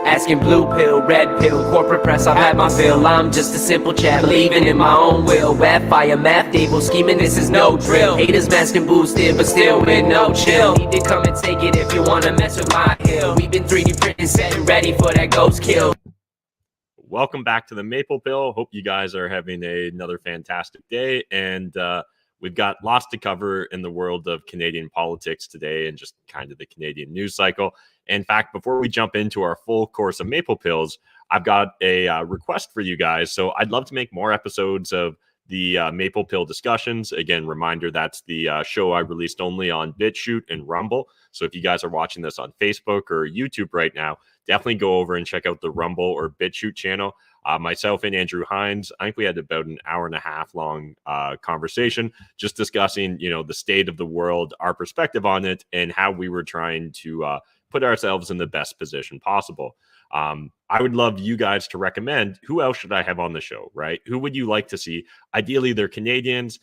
Asking blue pill, red pill, corporate press, I've had my fill. I'm just a simple chat, believing in my own will. Web fire, math table, scheming, this is no drill. Haters masking boosted, but still with no chill. Need to come and take it if you wanna mess with my hill. We've been 3D printing, setting ready for that ghost kill. Welcome back to the Maple Pill. Hope you guys are having another fantastic day. And we've got lots to cover in the world of Canadian politics today and just kind of the Canadian news cycle. In fact, before we jump into our full course of Maple Pills, I've got a request for you guys. So I'd love to make more episodes of the Maple Pill discussions. Again, reminder, that's the show I released only on BitChute and Rumble. So if you guys are watching this on Facebook or YouTube right now, definitely go over and check out the Rumble or BitChute channel. Myself and Andrew Hines, I think we had about an hour and a half long conversation just discussing, the state of the world, our perspective on it, and how we were trying to put ourselves in the best position possible. I would love you guys to recommend who else should I have on the show, right? Who would you like to see? Ideally, they're Canadians,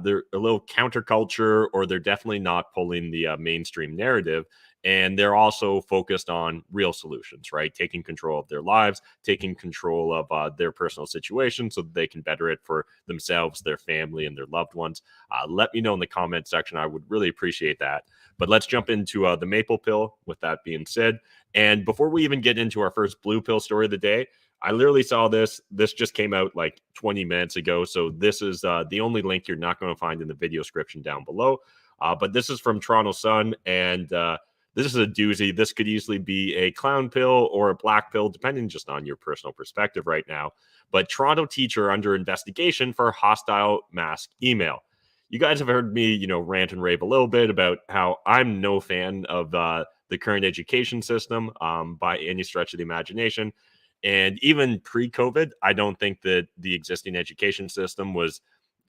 they're a little counterculture, or they're definitely not pulling the mainstream narrative. And they're also focused on real solutions, right? Taking control of their lives, taking control of their personal situation so that they can better it for themselves, their family, and their loved ones. Let me know in the comment section. I would really appreciate that. But let's jump into the Maple Pill with that being said. And before we even get into our first Blue Pill story of the day, I literally saw this. This just came out like 20 minutes ago. So this is the only link you're not going to find in the video description down below. But this is from Toronto Sun, and this is a doozy. This could easily be a clown pill or a black pill, depending just on your personal perspective right now. But Toronto teacher under investigation for hostile mask email. You guys have heard me, rant and rave a little bit about how I'm no fan of the current education system by any stretch of the imagination. And even pre-COVID, I don't think that the existing education system was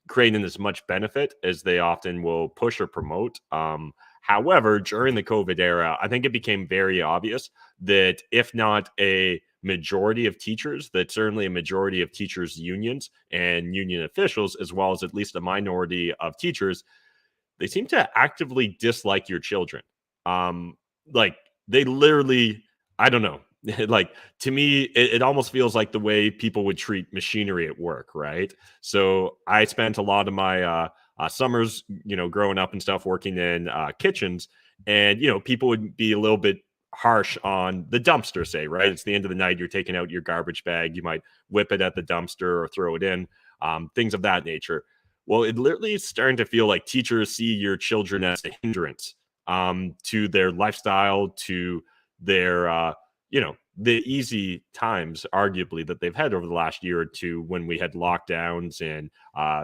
creating as much benefit as they often will push or promote. However, during the COVID era, I think it became very obvious that if not a majority of teachers, that certainly a majority of teachers' unions and union officials, as well as at least a minority of teachers, they seem to actively dislike your children. Like they literally, I don't know. Like to me, it almost feels like the way people would treat machinery at work, right? So I spent a lot of my summers, growing up and stuff, working in kitchens, and people would be a little bit harsh on the dumpster, say, right? It's the end of the night, you're taking out your garbage bag, you might whip it at the dumpster or throw it in, things of that nature. Well, it literally is starting to feel like teachers see your children as a hindrance to their lifestyle, to their the easy times, arguably, that they've had over the last year or two when we had lockdowns and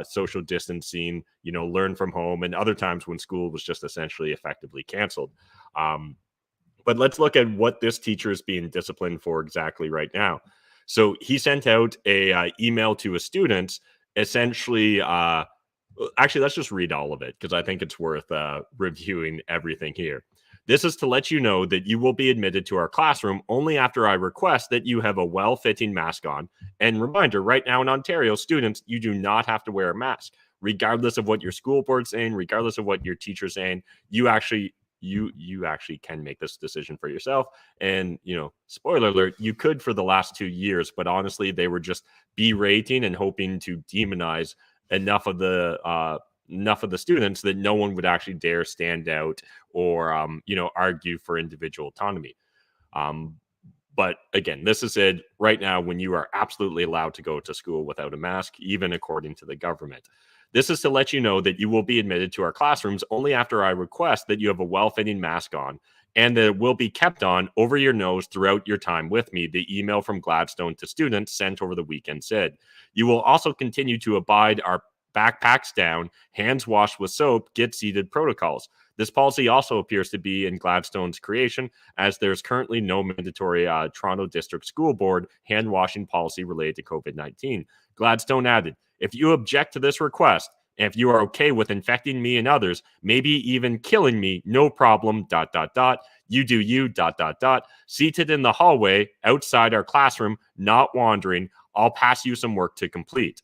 social distancing, learn from home, and other times when school was just essentially effectively canceled. But let's look at what this teacher is being disciplined for exactly right now. So he sent out a email to his students, essentially. Actually, let's just read all of it because I think it's worth reviewing everything here. This is to let you know that you will be admitted to our classroom only after I request that you have a well-fitting mask on. And reminder, right now in Ontario, students, you do not have to wear a mask. Regardless of what your school board's saying, regardless of what your teacher's saying, you actually can make this decision for yourself. And, spoiler alert, you could for the last 2 years, but honestly, they were just berating and hoping to demonize enough of the students that no one would actually dare stand out or argue for individual autonomy. But again, this is it right now when you are absolutely allowed to go to school without a mask, even according to the government. This is to let you know that you will be admitted to our classrooms only after I request that you have a well-fitting mask on, and that it will be kept on over your nose throughout your time with me, the email from Gladstone to students sent over the weekend said. You will also continue to abide our backpacks down, hands washed with soap, get seated protocols. This policy also appears to be in Gladstone's creation, as there's currently no mandatory Toronto District School Board hand washing policy related to COVID-19. Gladstone added, if you object to this request, and if you are okay with infecting me and others, maybe even killing me, no problem, ... You do you, ... Seated in the hallway, outside our classroom, not wandering, I'll pass you some work to complete.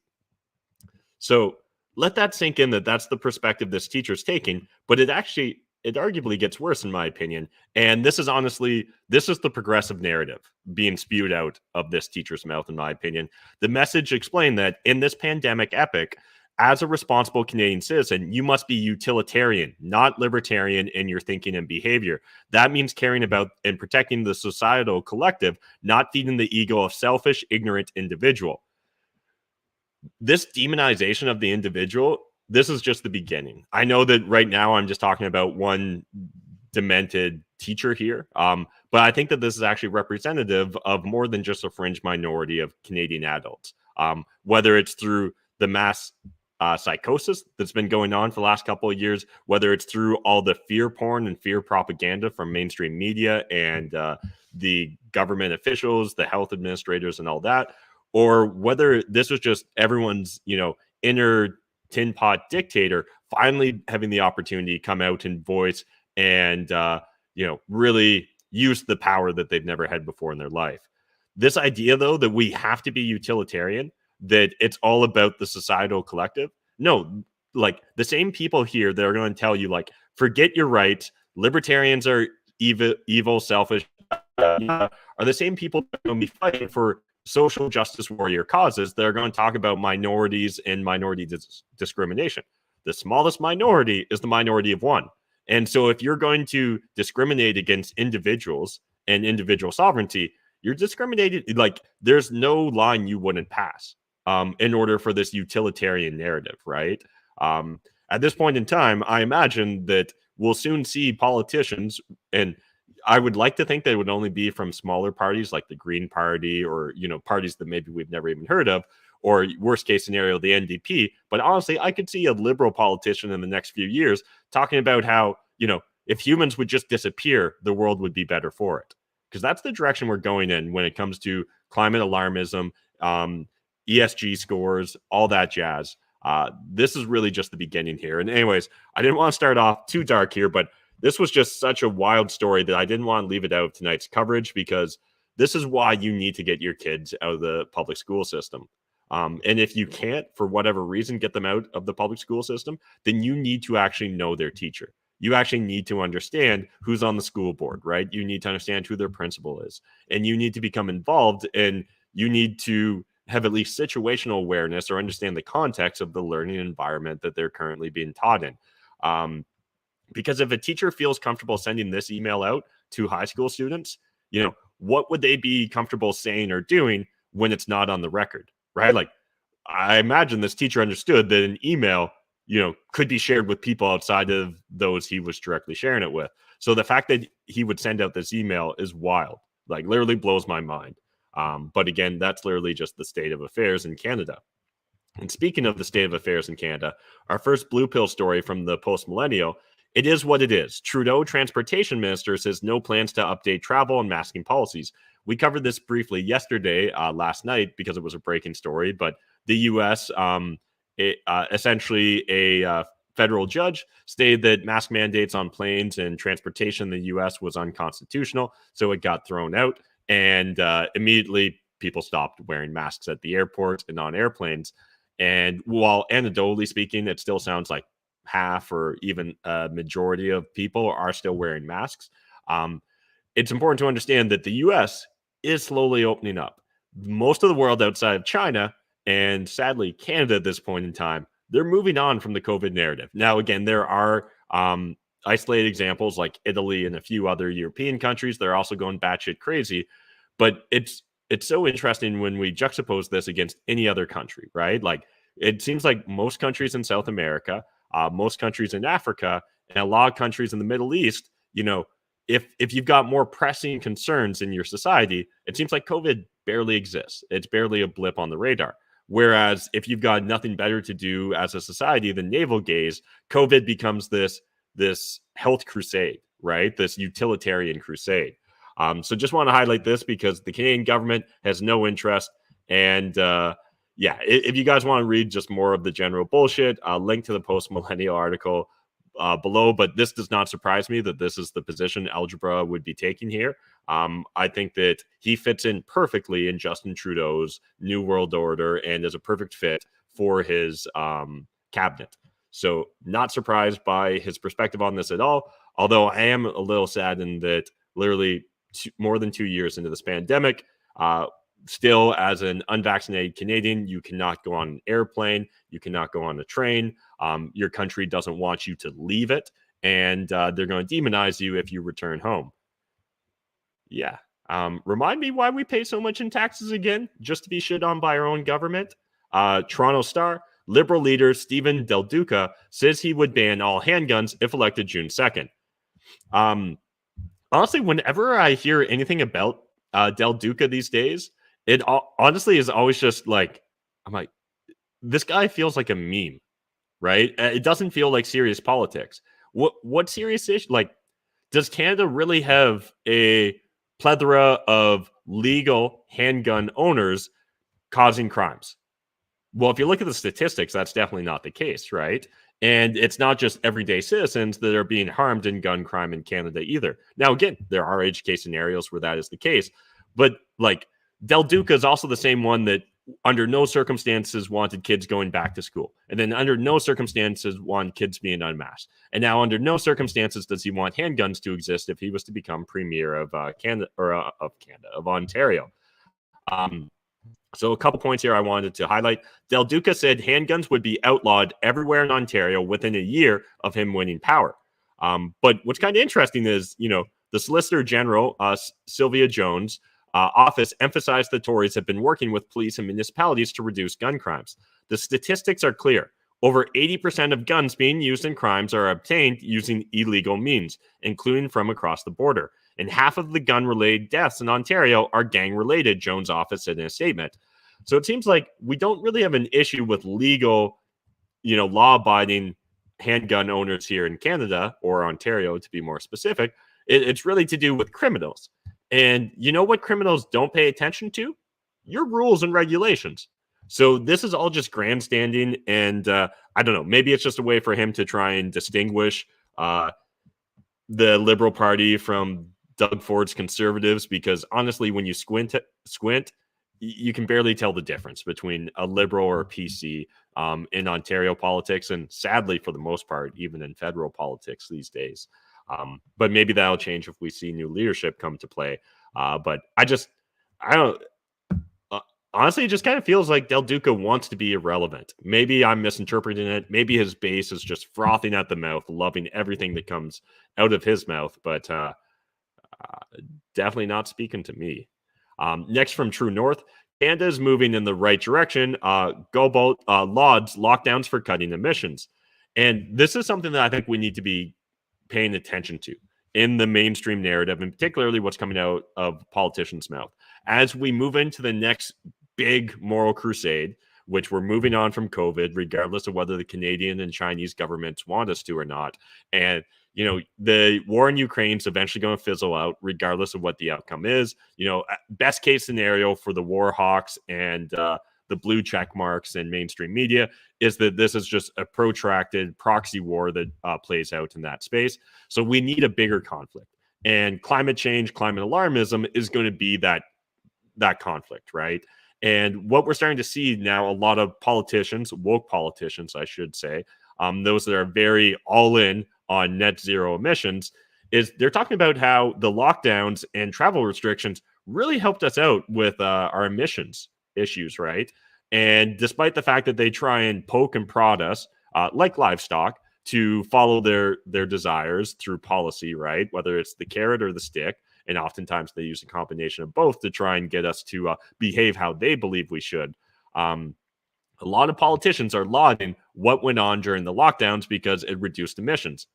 So let that sink in that that's the perspective this teacher's taking, but it actually it arguably gets worse in my opinion. And this is the progressive narrative being spewed out of this teacher's mouth, in my opinion. The message explained that in this pandemic epic, as a responsible Canadian citizen, you must be utilitarian, not libertarian in your thinking and behavior. That means caring about and protecting the societal collective, not feeding the ego of selfish, ignorant individual. This demonization of the individual, this is just the beginning. I know that right now I'm just talking about one demented teacher here, but I think that this is actually representative of more than just a fringe minority of Canadian adults, whether it's through the mass psychosis that's been going on for the last couple of years, whether it's through all the fear porn and fear propaganda from mainstream media and the government officials, the health administrators, and all that, or whether this was just everyone's, inner tin pot dictator finally having the opportunity to come out and voice and, really use the power that they've never had before in their life. This idea, though, that we have to be utilitarian, that it's all about the societal collective. No, like the same people here that are going to tell you, like, forget your rights, libertarians are evil, selfish, are the same people that are going to be fighting for social justice warrior causes that are going to talk about minorities and minority discrimination. The smallest minority is the minority of one. And so if you're going to discriminate against individuals and individual sovereignty, you're discriminated. Like, there's no line you wouldn't pass in order for this utilitarian narrative, right? At this point in time, I imagine that we'll soon see politicians, and I would like to think that it would only be from smaller parties like the Green Party or, parties that maybe we've never even heard of, or worst case scenario, the NDP. But honestly, I could see a liberal politician in the next few years talking about how, if humans would just disappear, the world would be better for it. Because that's the direction we're going in when it comes to climate alarmism, ESG scores, all that jazz. This is really just the beginning here. And anyways, I didn't want to start off too dark here, but this was just such a wild story that I didn't want to leave it out of tonight's coverage, because this is why you need to get your kids out of the public school system. And if you can't, for whatever reason, get them out of the public school system, then you need to actually know their teacher. You actually need to understand who's on the school board, right? You need to understand who their principal is, and you need to become involved, and you need to have at least situational awareness or understand the context of the learning environment that they're currently being taught in. Because if a teacher feels comfortable sending this email out to high school students, what would they be comfortable saying or doing when it's not on the record, right? Like, I imagine this teacher understood that an email, could be shared with people outside of those he was directly sharing it with. So the fact that he would send out this email is wild, like literally blows my mind. But again, that's literally just the state of affairs in Canada. And speaking of the state of affairs in Canada, our first blue pill story from the post-millennial, it is what it is. Trudeau, transportation minister, says no plans to update travel and masking policies. We covered this briefly yesterday, last night, because it was a breaking story, but the U.S., essentially a federal judge stated that mask mandates on planes and transportation in the U.S. was unconstitutional, so it got thrown out, and immediately people stopped wearing masks at the airport and on airplanes. And while anecdotally speaking, it still sounds like half or even a majority of people are still wearing masks, it's important to understand that the U.S. is slowly opening up. Most of the world outside of China, and sadly Canada at this point in time, they're moving on from the COVID narrative. Now, again, there are isolated examples like Italy and a few other European countries. They're also going batshit crazy. But it's so interesting when we juxtapose this against any other country, right? Like, it seems like most countries in South America, most countries in Africa, and a lot of countries in the Middle East, if you've got more pressing concerns in your society, it seems like COVID barely exists. It's barely a blip on the radar. Whereas if you've got nothing better to do as a society than navel gaze, COVID becomes this health crusade, right? This utilitarian crusade. So just want to highlight this because the Canadian government has no interest. And if you guys want to read just more of the general bullshit, I'll link to the post-millennial article below. But this does not surprise me that this is the position Algebra would be taking here. I think that he fits in perfectly in Justin Trudeau's New World Order and is a perfect fit for his cabinet. So not surprised by his perspective on this at all. Although I am a little saddened that literally more than 2 years into this pandemic, still as an unvaccinated Canadian, you cannot go on an airplane, you cannot go on a train. Your country doesn't want you to leave it, and they're going to demonize you if you return home. Yeah. Remind me why we pay so much in taxes again, just to be shit on by our own government. Toronto Star, Liberal leader Stephen Del Duca says he would ban all handguns if elected June 2nd. Honestly, whenever I hear anything about Del Duca these days, it honestly is always just like, I'm like, this guy feels like a meme, right? It doesn't feel like serious politics. What serious issue? Like, does Canada really have a plethora of legal handgun owners causing crimes? Well, if you look at the statistics, that's definitely not the case, right? And it's not just everyday citizens that are being harmed in gun crime in Canada either. Now, again, there are edge case scenarios where that is the case, but like Del Duca is also the same one that under no circumstances wanted kids going back to school, and then under no circumstances want kids being unmasked, and now under no circumstances does he want handguns to exist if he was to become premier of of Ontario. So a couple points here I wanted to highlight. Del Duca said handguns would be outlawed everywhere in Ontario within a year of him winning power. But what's kind of interesting is, the Solicitor General, Sylvia Jones, office emphasized the Tories have been working with police and municipalities to reduce gun crimes. The statistics are clear. Over 80% of guns being used in crimes are obtained using illegal means, including from across the border. And half of the gun-related deaths in Ontario are gang-related, Jones' office said in a statement. So it seems like we don't really have an issue with legal, law-abiding handgun owners here in Canada, or Ontario to be more specific. It's really to do with criminals. And you know what criminals don't pay attention to? Your rules and regulations. So this is all just grandstanding, and I don't know, maybe it's just a way for him to try and distinguish the Liberal Party from Doug Ford's Conservatives, because honestly, when you squint, you can barely tell the difference between a Liberal or a PC in Ontario politics, and sadly, for the most part, even in federal politics these days. But maybe that'll change if we see new leadership come to play. But I don't. Honestly, it just kind of feels like Del Duca wants to be irrelevant. Maybe I'm misinterpreting it. Maybe his base is just frothing at the mouth, loving everything that comes out of his mouth, but definitely not speaking to me. Next from True North, Canada is moving in the right direction. Lauds lockdowns for cutting emissions. And this is something that I think we need to be paying attention to in the mainstream narrative, and particularly what's coming out of politicians' mouth. As we move into the next big moral crusade, which we're moving on from COVID, regardless of whether the Canadian and Chinese governments want us to or not. And, the war in Ukraine is eventually going to fizzle out, regardless of what the outcome is. Best case scenario for the war hawks and the blue check marks in mainstream media is that this is just a protracted proxy war that plays out in that space. So we need a bigger conflict. And climate change, climate alarmism is going to be that conflict, right? And what we're starting to see now, a lot of politicians, woke politicians, I should say, those that are very all in on net zero emissions, is they're talking about how the lockdowns and travel restrictions really helped us out with our emissions issues, right? And despite the fact that they try and poke and prod us, like livestock, to follow their desires through policy, right? Whether it's the carrot or the stick, and oftentimes they use a combination of both to try and get us to behave how they believe we should. A lot of politicians are lauding what went on during the lockdowns because it reduced emissions.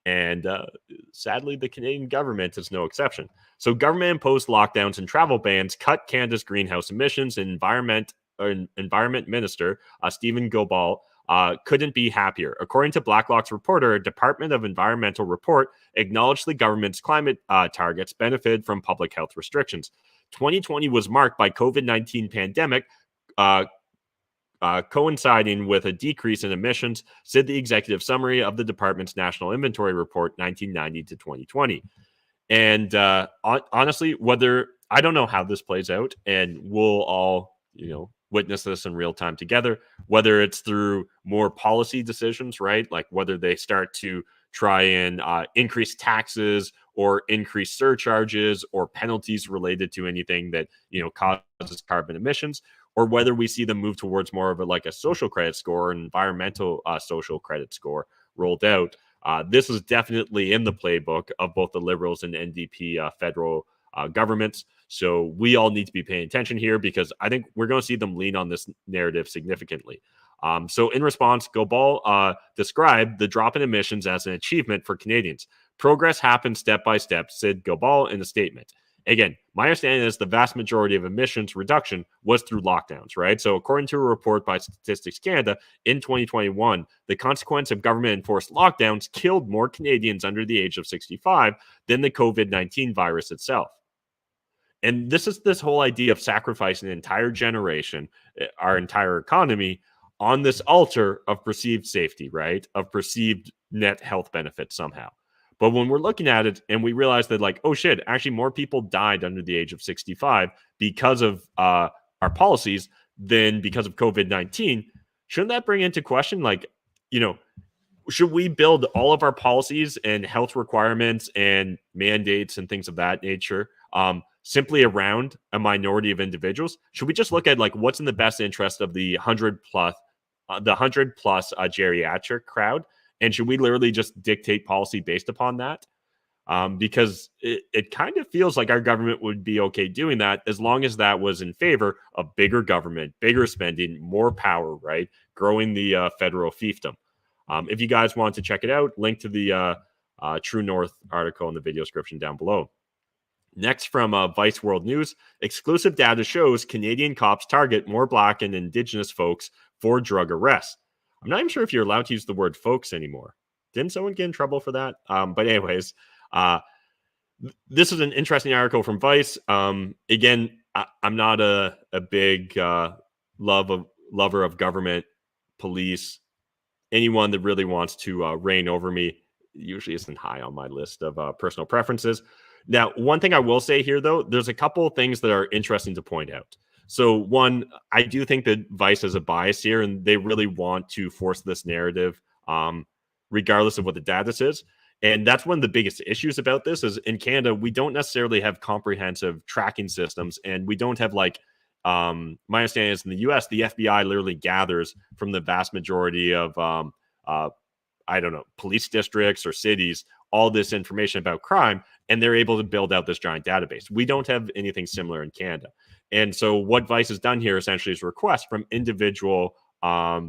And sadly, the Canadian government is no exception. So government-imposed lockdowns and travel bans cut Canada's greenhouse emissions, and Environment Minister Stephen Guilbeault couldn't be happier. According to Blacklock's reporter, a Department of Environmental report acknowledged the government's climate targets benefited from public health restrictions. 2020 was marked by COVID-19 pandemic, coinciding with a decrease in emissions, said the executive summary of the department's National Inventory Report 1990 to 2020. And honestly, I don't know how this plays out, and we'll all, witness this in real time together, whether it's through more policy decisions, right? Like whether they start to try and increase taxes or increase surcharges or penalties related to anything that, causes carbon emissions, or whether we see them move towards more of a social credit score, an environmental social credit score rolled out. This is definitely in the playbook of both the Liberals and NDP federal governments. So we all need to be paying attention here, because I think we're going to see them lean on this narrative significantly. So in response, Gobal described the drop in emissions as an achievement for Canadians. Progress happened step by step, said Gobal in a statement. Again, my understanding is the vast majority of emissions reduction was through lockdowns, right? So according to a report by Statistics Canada in 2021, the consequence of government-enforced lockdowns killed more Canadians under the age of 65 than the COVID-19 virus itself. And this is this whole idea of sacrificing an entire generation, our entire economy, on this altar of perceived safety, right? Of perceived net health benefits somehow. But when we're looking at it and we realize that, oh shit, actually more people died under the age of 65 because of our policies than because of COVID-19, shouldn't that bring into question, should we build all of our policies and health requirements and mandates and things of that nature simply around a minority of individuals? Should we just look at what's in the best interest of the 100 plus geriatric crowd? And should we literally just dictate policy based upon that? Because it kind of feels like our government would be okay doing that, as long as that was in favor of bigger government, bigger spending, more power, right? Growing the federal fiefdom. If you guys want to check it out, link to the True North article in the video description down below. Next, from Vice World News, exclusive data shows Canadian cops target more Black and Indigenous folks for drug arrests. I'm not even sure if you're allowed to use the word folks anymore. Didn't someone get in trouble for that? But anyways, this is an interesting article from Vice. Again, I'm not a big lover of government, police, anyone that really wants to reign over me. Usually isn't high on my list of personal preferences. Now, one thing I will say here, though, there's a couple of things that are interesting to point out. So one, I do think that Vice has a bias here, and they really want to force this narrative, regardless of what the data says. And that's one of the biggest issues about this is in Canada, we don't necessarily have comprehensive tracking systems, and we don't have my understanding is in the US, the FBI literally gathers from the vast majority of, police districts or cities, all this information about crime, and they're able to build out this giant database. We don't have anything similar in Canada. And so what Vice has done here essentially is request from individual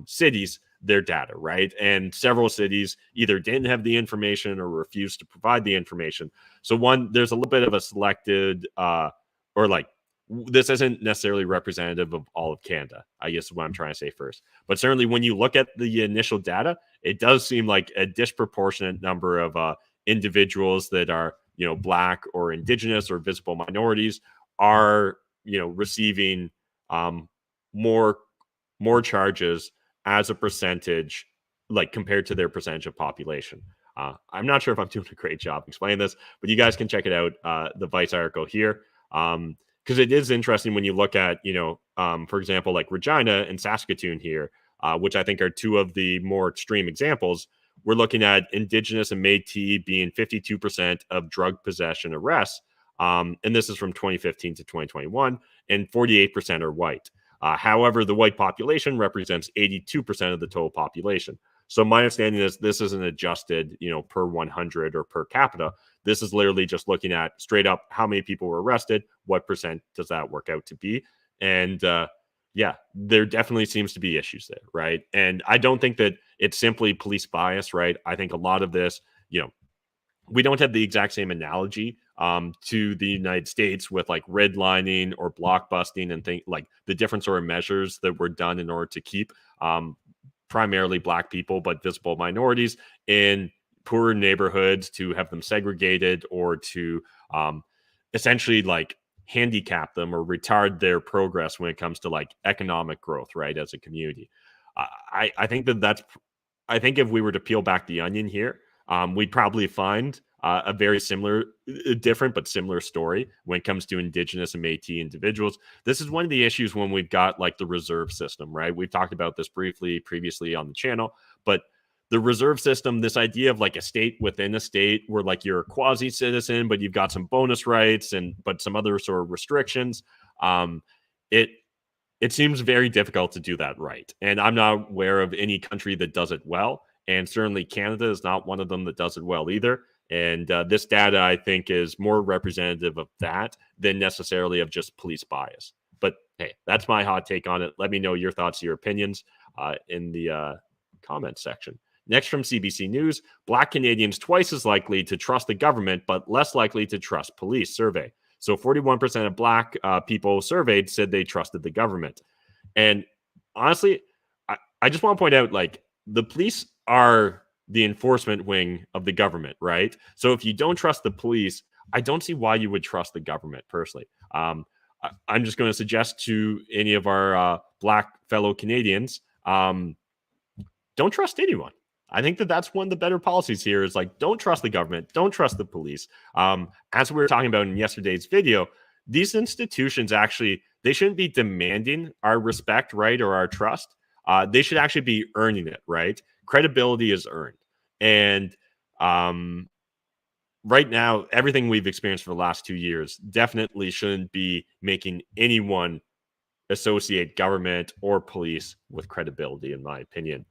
cities their data, right? And several cities either didn't have the information or refused to provide the information. So one, there's a little bit of a selected this isn't necessarily representative of all of Canada, I guess is what I'm trying to say first. But certainly when you look at the initial data, it does seem like a disproportionate number of individuals that are, Black or Indigenous or visible minorities are, receiving more charges as a percentage, compared to their percentage of population. I'm not sure if I'm doing a great job explaining this, but you guys can check it out, the Vice article here. Because it is interesting when you look at, for example, Regina and Saskatoon here, which I think are two of the more extreme examples. We're looking at Indigenous and Métis being 52% of drug possession arrests. And this is from 2015 to 2021, and 48% are white. However, the white population represents 82% of the total population. So my understanding is this isn't adjusted, per 100 or per capita. This is literally just looking at straight up how many people were arrested, what percent does that work out to be? And there definitely seems to be issues there, right? And I don't think that it's simply police bias, right? I think a lot of this, we don't have the exact same analogy to the United States with redlining or blockbusting and things the different sort of measures that were done in order to keep primarily Black people, but visible minorities in poorer neighborhoods, to have them segregated or to essentially handicap them or retard their progress when it comes to economic growth, right, as a community. I think I think if we were to peel back the onion here, we'd probably find a very different but similar story when it comes to Indigenous and Métis individuals. This is one of the issues when we've got the reserve system, right? We've talked about this briefly previously on the channel, but the reserve system, this idea of like a state within a state where like you're a quasi citizen, but you've got some bonus rights but some other sort of restrictions. It seems very difficult to do that right. And I'm not aware of any country that does it well. And certainly Canada is not one of them that does it well either. And this data, I think, is more representative of that than necessarily of just police bias. But hey, that's my hot take on it. Let me know your thoughts, your opinions in the comments section. Next from CBC News, Black Canadians twice as likely to trust the government, but less likely to trust police survey. So 41% of Black people surveyed said they trusted the government. And honestly, I just want to point out, like, the police are the enforcement wing of the government, right? So if you don't trust the police, I don't see why you would trust the government personally. I'm just going to suggest to any of our Black fellow Canadians, don't trust anyone. I think that's one of the better policies here is like, don't trust the government, don't trust the police. As we were talking about in yesterday's video, these institutions actually, they shouldn't be demanding our respect, right, or our trust. They should actually be earning it, right? Credibility is earned. And right now, everything we've experienced for the last 2 years definitely shouldn't be making anyone associate government or police with credibility, in my opinion.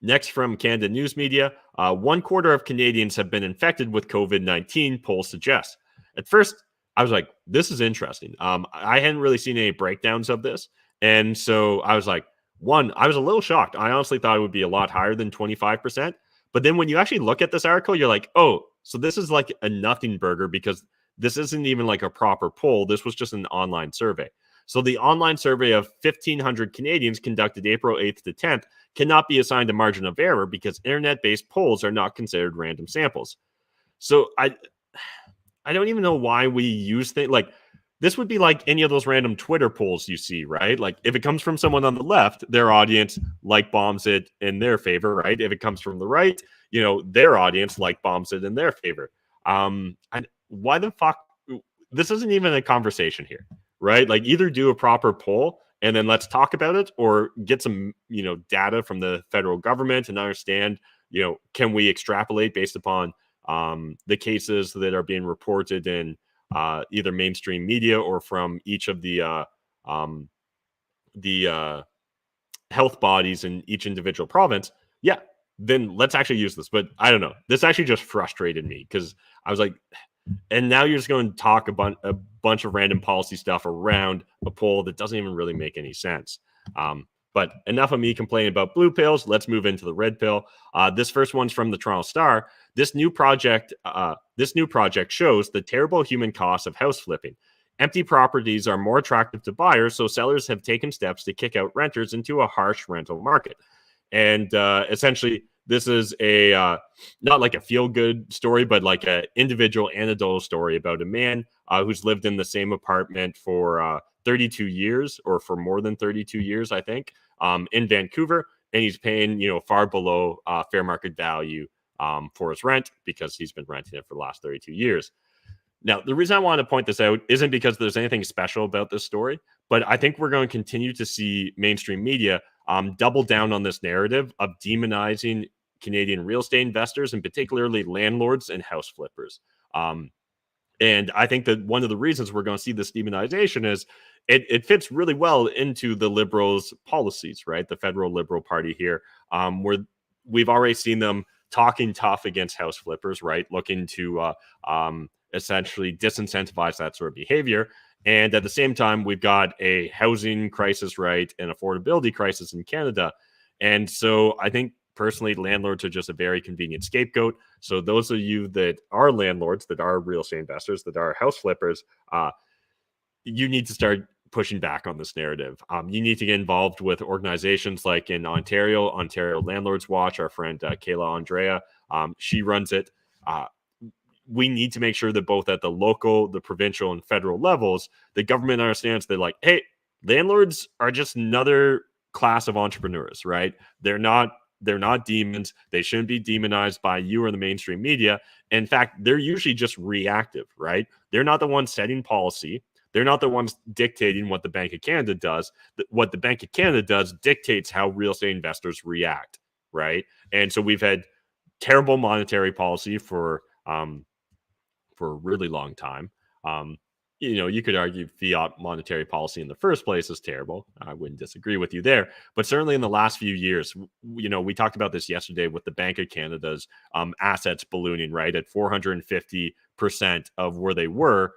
Next from Canada News Media, 1/4 of Canadians have been infected with COVID-19, poll suggests. At first, I was like, this is interesting. I hadn't really seen any breakdowns of this. And so I was like, I was a little shocked. I honestly thought it would be a lot higher than 25%. But then when you actually look at this article, you're like, oh, so this is like a nothing burger because this isn't even like a proper poll. This was just an online survey. So the online survey of 1,500 Canadians conducted April 8th to 10th cannot be assigned a margin of error because internet-based polls are not considered random samples. So I don't even know why we use things like this would be like any of those random Twitter polls you see, right? Like if it comes from someone on the left, their audience like bombs it in their favor, right? If it comes from the right, their audience like bombs it in their favor. And why the fuck? This isn't even a conversation here, right? Like either do a proper poll and then let's talk about it, or get some, data from the federal government and understand, can we extrapolate based upon the cases that are being reported in either mainstream media or from each of the health bodies in each individual province. Yeah, then let's actually use this. But I don't know. This actually just frustrated me because I was like, and now you're just going to talk about a bunch of random policy stuff around a poll that doesn't even really make any sense. But enough of me complaining about blue pills. Let's move into the red pill. This first one's from the Toronto Star. This new project shows the terrible human cost of house flipping. Empty properties are more attractive to buyers, so sellers have taken steps to kick out renters into a harsh rental market. And essentially, this is a not like a feel-good story, but like an individual anecdotal story about a man who's lived in the same apartment for 32 years, or for more than 32 years, I think, in Vancouver, and he's paying far below fair market value for his rent because he's been renting it for the last 32 years. Now, the reason I want to point this out isn't because there's anything special about this story, but I think we're going to continue to see mainstream media double down on this narrative of demonizing Canadian real estate investors, and particularly landlords and house flippers. And I think that one of the reasons we're going to see this demonization is it fits really well into the Liberals' policies, right? The federal Liberal Party here, where we've already seen them talking tough against house flippers, right? Looking to essentially disincentivize that sort of behavior. And at the same time, we've got a housing crisis, right? An affordability crisis in Canada. And so I think personally, landlords are just a very convenient scapegoat. So those of you that are landlords, that are real estate investors, that are house flippers, you need to start pushing back on this narrative. You need to get involved with organizations like in Ontario Landlords Watch. Our friend Kayla Andrea, she runs it. We need to make sure that both at the local, the provincial, and federal levels, the government understands that, like, hey, landlords are just another class of entrepreneurs, right? They're not demons. They shouldn't be demonized by you or the mainstream media. In fact, they're usually just reactive, right? They're not the ones setting policy. They're not the ones dictating what the Bank of Canada does. What the Bank of Canada does dictates how real estate investors react. right? And so we've had terrible monetary policy for a really long time. You could argue fiat monetary policy in the first place is terrible. I wouldn't disagree with you there. But certainly in the last few years, we talked about this yesterday with the Bank of Canada's assets ballooning, right, at 450% of where they were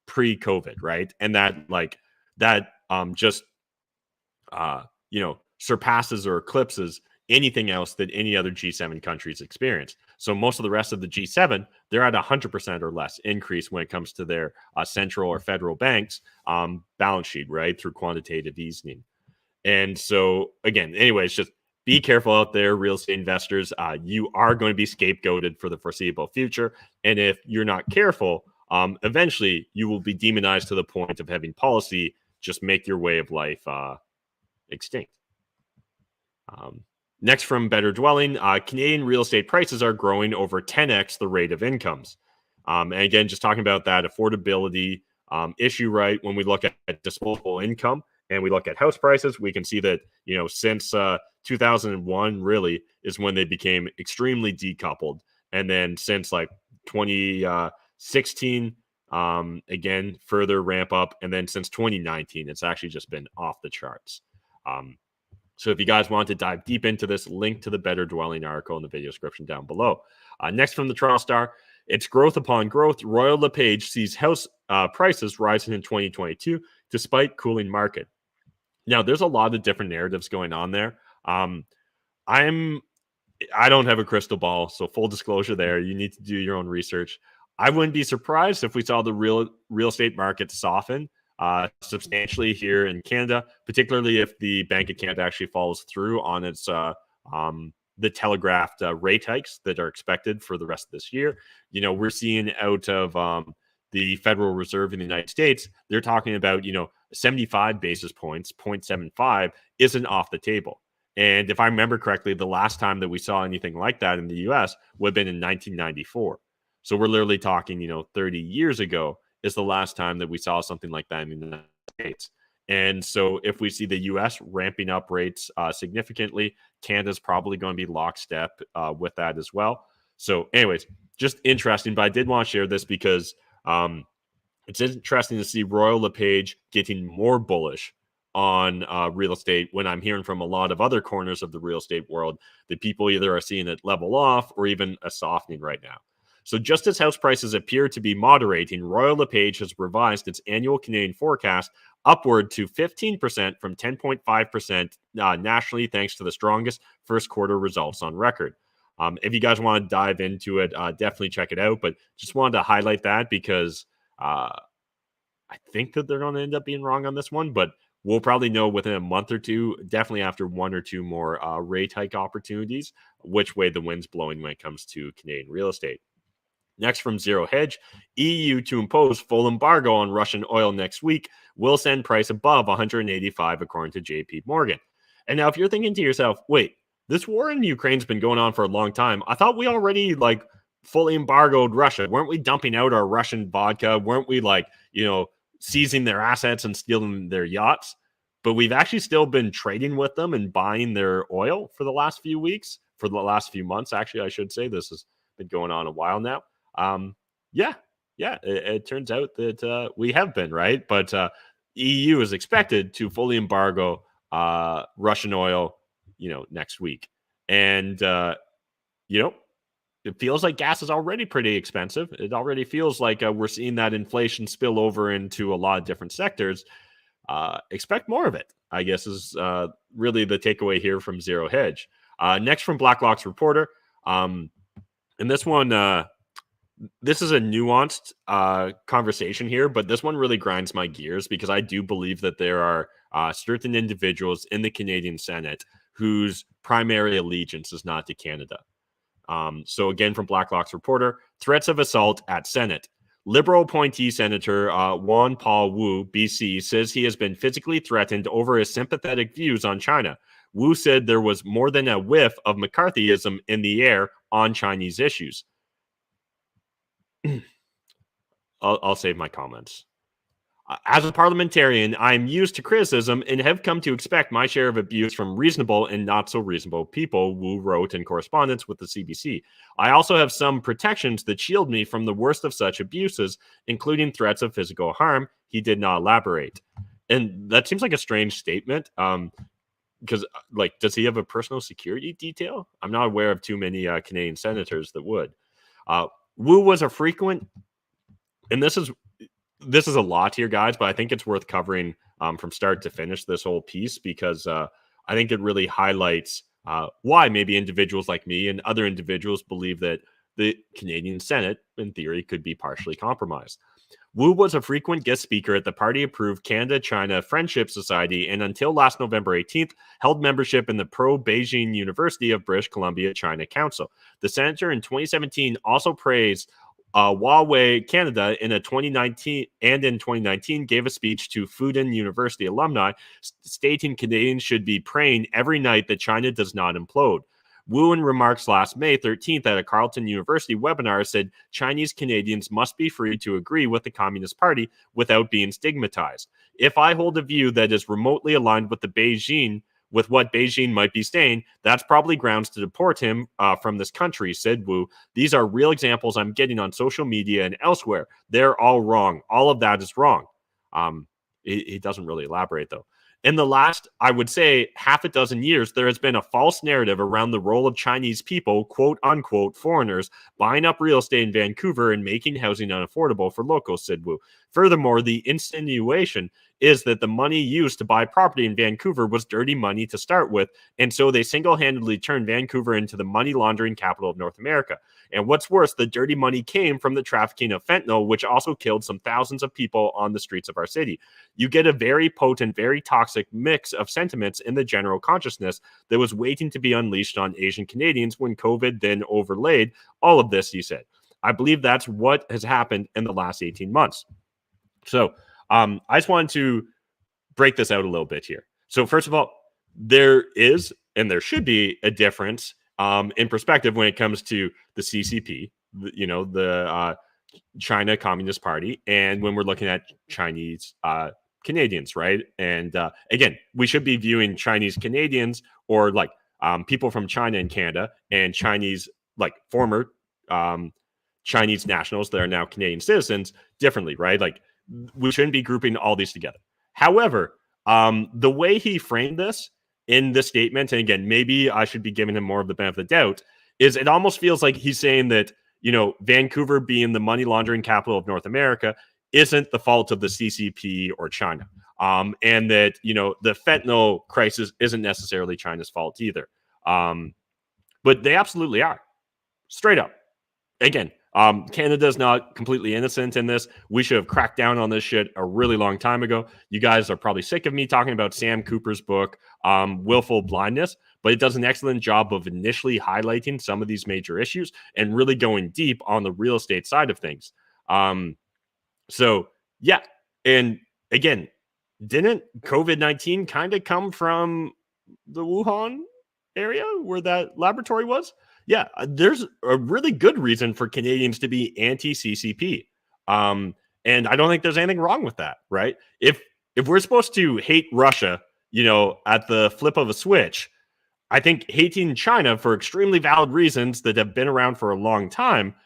pre-COVID, right? And that just surpasses or eclipses anything else that any other G7 countries experience. So most of the rest of the G7, they're at 100% or less increase when it comes to their central or federal banks balance sheet, right, through quantitative easing. And so, again, anyways, just be careful out there, real estate investors. You are going to be scapegoated for the foreseeable future. And if you're not careful, eventually you will be demonized to the point of having policy just make your way of life extinct. Next from Better Dwelling, Canadian real estate prices are growing over 10x the rate of incomes. And again, just talking about that affordability issue, right? When we look at disposable income and we look at house prices, we can see that, since 2001 really is when they became extremely decoupled. And then since like 2016, again, further ramp up. And then since 2019, it's actually just been off the charts. So if you guys want to dive deep into this, link to the Better Dwelling article in the video description down below. Next from the Toronto Star, it's growth upon growth. Royal LePage sees house prices rising in 2022 despite cooling market. Now, there's a lot of different narratives going on there. I don't have a crystal ball, so full disclosure there. You need to do your own research. I wouldn't be surprised if we saw the real estate market soften substantially here in Canada, particularly if the Bank of Canada actually follows through on its the telegraphed rate hikes that are expected for the rest of this year. We're seeing out of the Federal Reserve in the United States, they're talking about 75 basis points, 0.75 isn't off the table. And if I remember correctly, the last time that we saw anything like that in the U.S. would have been in 1994. So we're literally talking, 30 years ago is the last time that we saw something like that in the United States. And so if we see the U.S. ramping up rates significantly, Canada's probably going to be lockstep with that as well. So anyways, just interesting. But I did want to share this because it's interesting to see Royal LePage getting more bullish on real estate when I'm hearing from a lot of other corners of the real estate world that people either are seeing it level off or even a softening right now. So just as house prices appear to be moderating, Royal LePage has revised its annual Canadian forecast upward to 15% from 10.5% nationally, thanks to the strongest first quarter results on record. If you guys want to dive into it, definitely check it out. But just wanted to highlight that because I think that they're going to end up being wrong on this one, but we'll probably know within a month or two, definitely after one or two more rate hike opportunities, which way the wind's blowing when it comes to Canadian real estate. Next from Zero Hedge, EU to impose full embargo on Russian oil next week will send price above 185, according to JP Morgan. And now if you're thinking to yourself, wait, this war in Ukraine's been going on for a long time. I thought we already fully embargoed Russia. Weren't we dumping out our Russian vodka? Weren't we seizing their assets and stealing their yachts? But we've actually still been trading with them and buying their oil for the last few weeks, for the last few months, actually, I should say. This has been going on a while now. It turns out that we have been, right? But EU is expected to fully embargo Russian oil, next week. And, it feels like gas is already pretty expensive. It already feels like we're seeing that inflation spill over into a lot of different sectors. Expect more of it, I guess, is really the takeaway here from Zero Hedge. Next from Blacklock's reporter. And this one, this is a nuanced conversation here, but this one really grinds my gears because I do believe that there are certain individuals in the Canadian Senate whose primary allegiance is not to Canada. So again, from Blacklock's reporter, threats of assault at Senate. Liberal appointee Senator Juan Paul Wu, BC, says he has been physically threatened over his sympathetic views on China. Wu said there was more than a whiff of McCarthyism in the air on Chinese issues. I'll save my comments. As a parliamentarian, I'm used to criticism and have come to expect my share of abuse from reasonable and not so reasonable people," Wu wrote in correspondence with the CBC. "I also have some protections that shield me from the worst of such abuses, including threats of physical harm." He did not elaborate. And that seems like a strange statement. Because, like, does he have a personal security detail? I'm not aware of too many Canadian senators that would. Uh, Wu was a frequent, and this is a lot here, guys, but I think it's worth covering from start to finish this whole piece because I think it really highlights why maybe individuals like me and other individuals believe that the Canadian Senate, in theory, could be partially compromised. Wu was a frequent guest speaker at the party-approved Canada-China Friendship Society and until last November 18th, held membership in the pro-Beijing University of British Columbia China Council. The senator in 2017 also praised Huawei Canada in 2019 gave a speech to Fudan University alumni stating Canadians should be praying every night that China does not implode. Wu, in remarks last May 13th at a Carleton University webinar, said Chinese Canadians must be free to agree with the Communist Party without being stigmatized. If I hold a view that is remotely aligned with what Beijing might be saying, that's probably grounds to deport him from this country, said Wu. These are real examples I'm getting on social media and elsewhere. They're all wrong. All of that is wrong. He doesn't really elaborate, though. In the last, I would say, half a dozen years, there has been a false narrative around the role of Chinese people, quote unquote, foreigners, buying up real estate in Vancouver and making housing unaffordable for locals, said Wu. Furthermore, the insinuation is that the money used to buy property in Vancouver was dirty money to start with, and so they single-handedly turned Vancouver into the money laundering capital of North America. And what's worse, the dirty money came from the trafficking of fentanyl, which also killed some thousands of people on the streets of our city. You get a very potent, very toxic mix of sentiments in the general consciousness that was waiting to be unleashed on Asian Canadians when COVID then overlaid all of this, he said. I believe that's what has happened in the last 18 months. So I just wanted to break this out a little bit here. So first of all, there is and there should be a difference in perspective when it comes to the CCP, the China Communist Party, and when we're looking at Chinese Canadians, right? And again, we should be viewing Chinese Canadians or like people from China and Canada and Chinese, like former Chinese nationals that are now Canadian citizens differently, right? Like we shouldn't be grouping all these together. However, the way he framed this in the statement, and again, maybe I should be giving him more of the benefit of the doubt, is it almost feels like he's saying that, Vancouver being the money laundering capital of North America isn't the fault of the CCP or China. And that, the fentanyl crisis isn't necessarily China's fault either. But they absolutely are. Straight up. Again, Canada's not completely innocent in this. We should have cracked down on this shit a really long time ago. You guys are probably sick of me talking about Sam Cooper's book, Willful Blindness, but it does an excellent job of initially highlighting some of these major issues and really going deep on the real estate side of things. So, yeah. And again, didn't COVID-19 kind of come from the Wuhan area where that laboratory was? Yeah, there's a really good reason for Canadians to be anti-CCP. And I don't think there's anything wrong with that, right? If we're supposed to hate Russia, at the flip of a switch, I think hating China for extremely valid reasons that have been around for a long time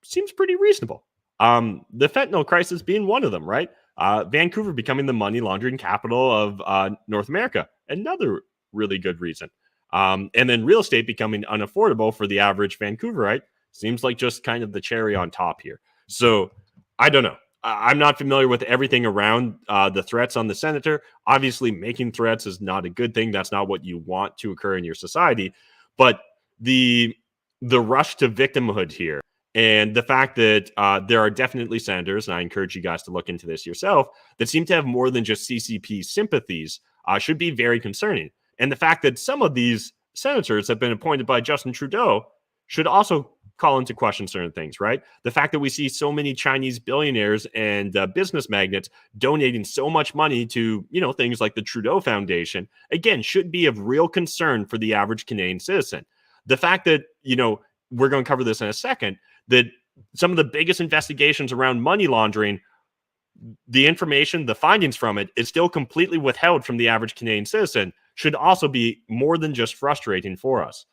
seems pretty reasonable. The fentanyl crisis being one of them, right? Vancouver becoming the money laundering capital of North America, another really good reason. And then real estate becoming unaffordable for the average Vancouverite seems like just kind of the cherry on top here. So I don't know. I'm not familiar with everything around the threats on the senator. Obviously, making threats is not a good thing. That's not what you want to occur in your society. But the rush to victimhood here and the fact that there are definitely senators, and I encourage you guys to look into this yourself, that seem to have more than just CCP sympathies should be very concerning. And the fact that some of these senators have been appointed by Justin Trudeau should also call into question certain things, right? The fact that we see so many Chinese billionaires and business magnates donating so much money to, things like the Trudeau Foundation, again, should be of real concern for the average Canadian citizen. The fact that, we're going to cover this in a second, that some of the biggest investigations around money laundering the information, the findings from it is still completely withheld from the average Canadian citizen should also be more than just frustrating for us.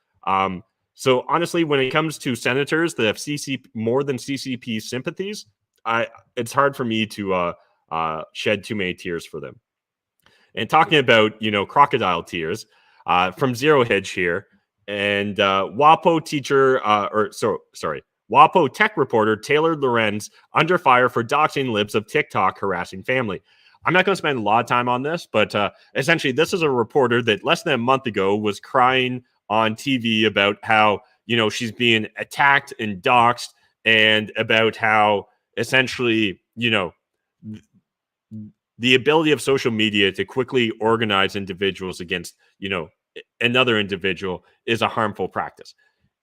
So honestly, when it comes to senators that have more than CCP sympathies, it's hard for me to shed too many tears for them. And talking about, crocodile tears, from Zero Hedge here, and WAPO teacher, WAPO tech reporter Taylor Lorenz under fire for doxing libs of TikTok harassing family. I'm not going to spend a lot of time on this, but essentially this is a reporter that less than a month ago was crying on TV about how, she's being attacked and doxed, and about how essentially, the ability of social media to quickly organize individuals against, another individual is a harmful practice.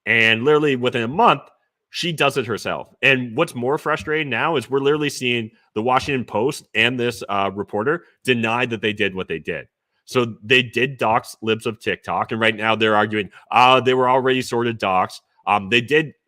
And literally within a month, she does it herself. And what's more frustrating now is we're literally seeing the Washington Post and this reporter deny that they did what they did. So they did dox libs of TikTok, and right now they're arguing they were already sort of doxed.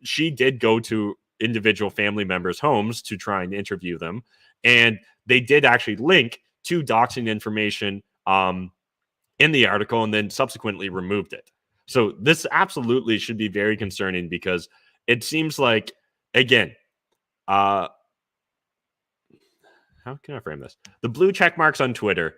She did go to individual family members' homes to try and interview them, and they did actually link to doxing information in the article, and then subsequently removed it. So this absolutely should be very concerning, because it seems like, again, how can I frame this? The blue check marks on Twitter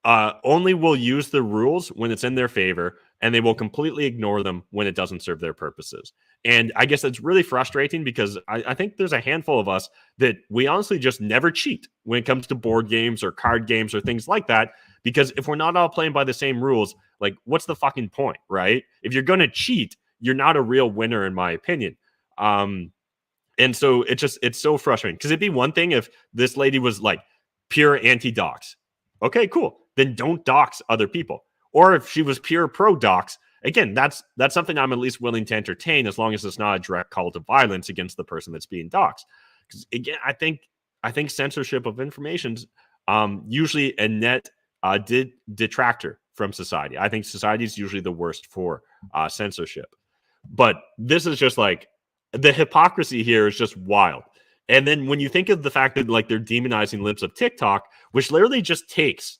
only will use the rules when it's in their favor, and they will completely ignore them when it doesn't serve their purposes. And I guess it's really frustrating, because I think there's a handful of us that we honestly just never cheat when it comes to board games or card games or things like that. Because if we're not all playing by the same rules, like, what's the fucking point, right? If you're going to cheat, you're not a real winner, in my opinion. And so it's so frustrating, because it'd be one thing if this lady was like pure anti-dox. Okay, cool. Then don't dox other people. Or if she was pure pro-dox, again, that's something I'm at least willing to entertain, as long as it's not a direct call to violence against the person that's being doxed. Because again, I think censorship of information is usually a net detractor from society. I think society is usually the worst for censorship. But this is just like, the hypocrisy here is just wild. And then when you think of the fact that, like, they're demonizing libs of TikTok, which literally just takes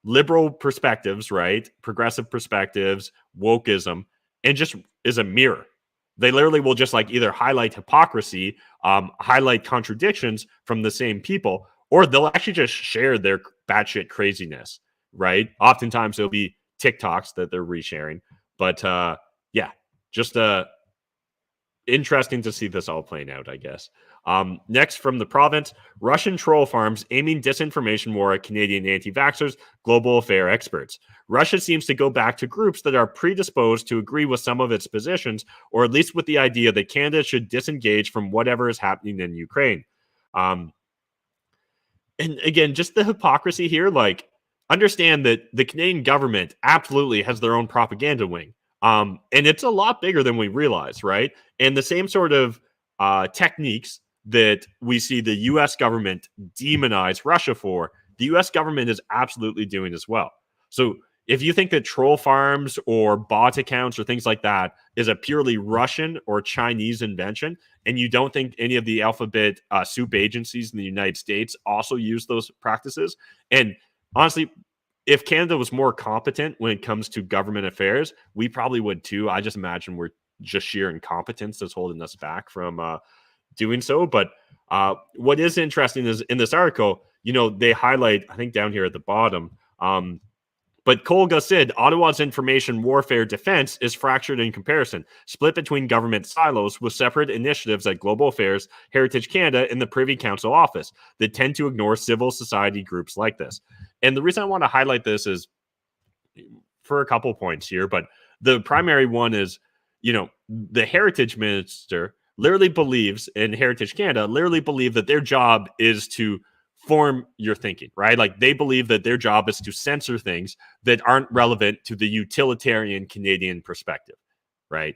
liberal perspectives, right? Progressive perspectives, wokeism, and just is a mirror. They literally will just like either highlight hypocrisy, highlight contradictions from the same people, or they'll actually just share their batshit craziness, right? Oftentimes it'll be TikToks that they're resharing. But yeah, just interesting to see this all playing out, I guess. Next, from the province, Russian troll farms aiming disinformation war at Canadian anti-vaxxers, global affair experts. Russia seems to go back to groups that are predisposed to agree with some of its positions, or at least with the idea that Canada should disengage from whatever is happening in Ukraine. And again, just the hypocrisy here, like, understand that the Canadian government absolutely has their own propaganda wing. And it's a lot bigger than we realize, right? And the same sort of techniques that we see the U.S. government demonize Russia for, the U.S. government is absolutely doing as well. So if you think that troll farms or bot accounts or things like that is a purely Russian or Chinese invention, and you don't think any of the alphabet soup agencies in the United States also use those practices, and honestly, if Canada was more competent when it comes to government affairs, we probably would too. I just imagine we're just sheer incompetence that's holding us back from doing so. But what is interesting is in this article, they highlight, I think down here at the bottom, but Kolga said Ottawa's information warfare defense is fractured in comparison, split between government silos with separate initiatives at Global Affairs, Heritage Canada, and the Privy Council office that tend to ignore civil society groups like this. And the reason I want to highlight this is for a couple points here, but the primary one is, the Heritage Minister literally believes, in Heritage Canada, literally believe that their job is to form your thinking, right? Like, they believe that their job is to censor things that aren't relevant to the utilitarian Canadian perspective, right?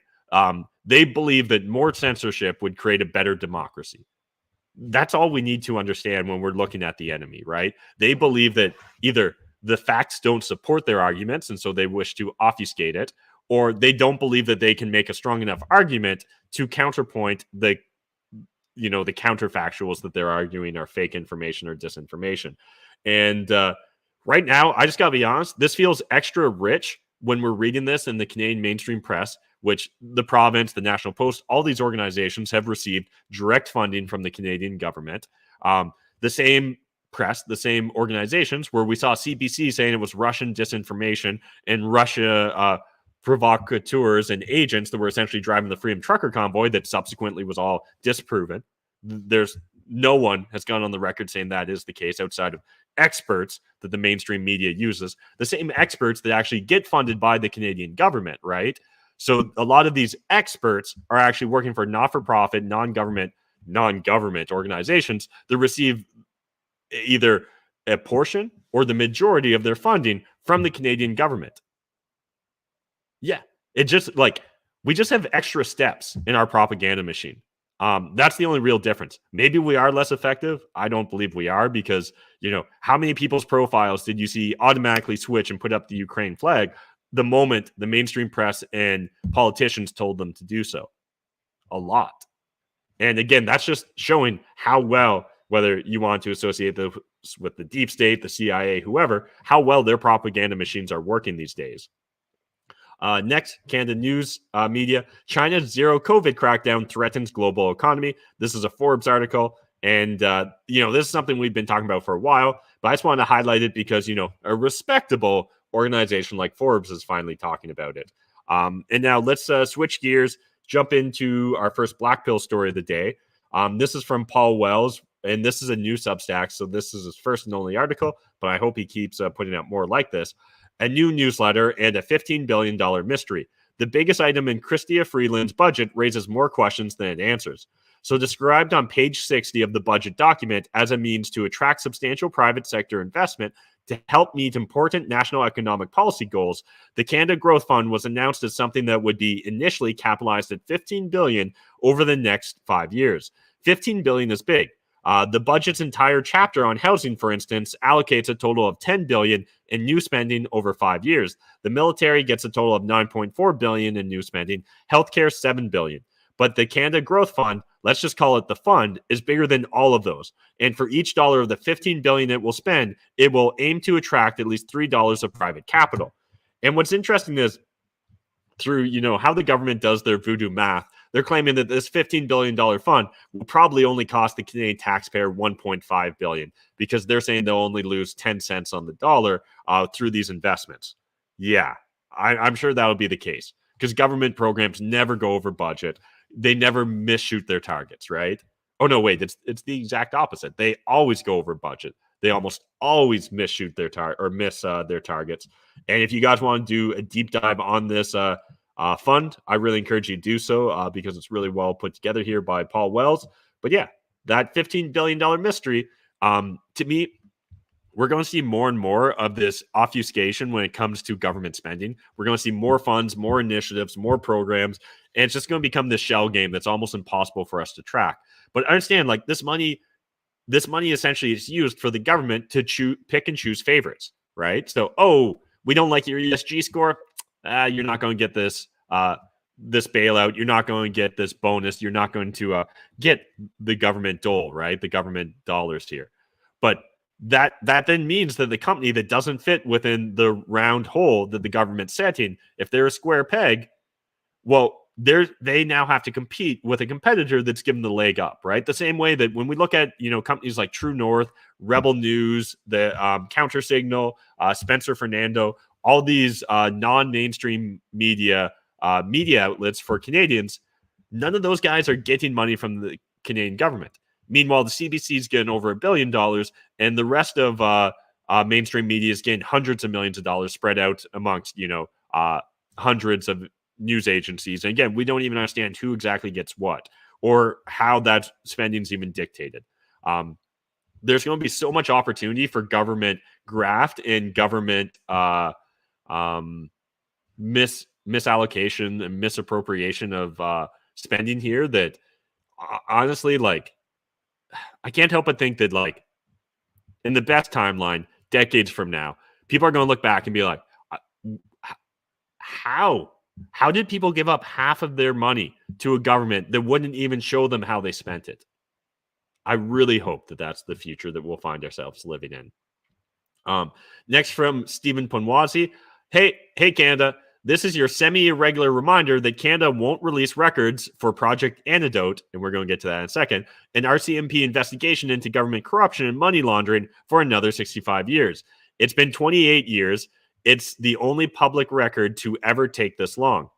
They believe that more censorship would create a better democracy. That's all we need to understand when we're looking at the enemy, right? They believe that either the facts don't support their arguments, and so they wish to obfuscate it, or they don't believe that they can make a strong enough argument to counterpoint the the counterfactuals that they're arguing are fake information or disinformation. And right now, I just got to be honest, this feels extra rich when we're reading this in the Canadian mainstream press, which the province, the National Post, all these organizations have received direct funding from the Canadian government. The same press, the same organizations where we saw CBC saying it was Russian disinformation and Russia provocateurs and agents that were essentially driving the Freedom Trucker convoy that subsequently was all disproven. There's no one has gone on the record saying that is the case outside of experts that the mainstream media uses, the same experts that actually get funded by the Canadian government, right? So a lot of these experts are actually working for not-for-profit, non-government organizations that receive either a portion or the majority of their funding from the Canadian government. Yeah, it just like we just have extra steps in our propaganda machine. That's the only real difference. Maybe we are less effective. I don't believe we are because, how many people's profiles did you see automatically switch and put up the Ukraine flag the moment the mainstream press and politicians told them to do so? A lot. And again, that's just showing how well, whether you want to associate this with the deep state, the CIA, whoever, how well their propaganda machines are working these days. Next, Canada News Media. China's zero COVID crackdown threatens global economy. This is a Forbes article. And, this is something we've been talking about for a while, but I just wanted to highlight it because, a respectable organization like Forbes is finally talking about it. And now let's switch gears, jump into our first Black Pill story of the day. This is from Paul Wells, and this is a new Substack, so this is his first and only article, but I hope he keeps putting out more like this. A new newsletter and a $15 billion mystery. The biggest item in Chrystia Freeland's budget raises more questions than it answers. So described on page 60 of the budget document as a means to attract substantial private sector investment to help meet important national economic policy goals, the Canada Growth Fund was announced as something that would be initially capitalized at $15 billion over the next 5 years. $15 billion is big. The budget's entire chapter on housing, for instance, allocates a total of $10 billion in new spending over 5 years. The military gets a total of $9.4 billion in new spending. Healthcare, $7 billion. But the Canada Growth Fund, let's just call it the fund, is bigger than all of those. And for each dollar of the $15 billion it will spend, it will aim to attract at least $3 of private capital. And what's interesting is through, how the government does their voodoo math, they're claiming that this $15 billion fund will probably only cost the Canadian taxpayer $1.5 billion because they're saying they'll only lose 10 cents on the dollar through these investments. Yeah, I'm sure that'll be the case because government programs never go over budget. They never misshoot their targets, right? Oh, no, wait, it's the exact opposite. They always go over budget. They almost always misshoot their miss their targets. And if you guys want to do a deep dive on this fund, I really encourage you to do so because it's really well put together here by Paul Wells. But yeah, that $15 billion mystery, to me, we're going to see more and more of this obfuscation when it comes to government spending. We're going to see more funds, more initiatives, more programs, and it's just going to become this shell game that's almost impossible for us to track. But understand, like this money essentially is used for the government to pick and choose favorites, right? So, we don't like your ESG score. You're not going to get this bailout. You're not going to get this bonus. You're not going to get the government dole, right? The government dollars here. But that then means that the company that doesn't fit within the round hole that the government's setting, if they're a square peg, well, they now have to compete with a competitor that's given the leg up, right? The same way that when we look at, companies like True North, Rebel News, the Counter Signal, Spencer Fernando, all these non-mainstream media outlets for Canadians, none of those guys are getting money from the Canadian government. Meanwhile, the CBC is getting over $1 billion, and the rest of mainstream media is getting hundreds of millions of dollars spread out amongst, hundreds of news agencies. And again, we don't even understand who exactly gets what or how that spending is even dictated. There's going to be so much opportunity for government graft and government misallocation and misappropriation of spending here that honestly, I can't help but think that, in the best timeline, decades from now, people are going to look back and be like, how did people give up half of their money to a government that wouldn't even show them how they spent it? I really hope that that's the future that we'll find ourselves living in. Next from Stephen Ponwazi. Hey, Canada. This is your semi-irregular reminder that Canada won't release records for Project Anecdote, and we're going to get to that in a second, an RCMP investigation into government corruption and money laundering for another 65 years. It's been 28 years. It's the only public record to ever take this long.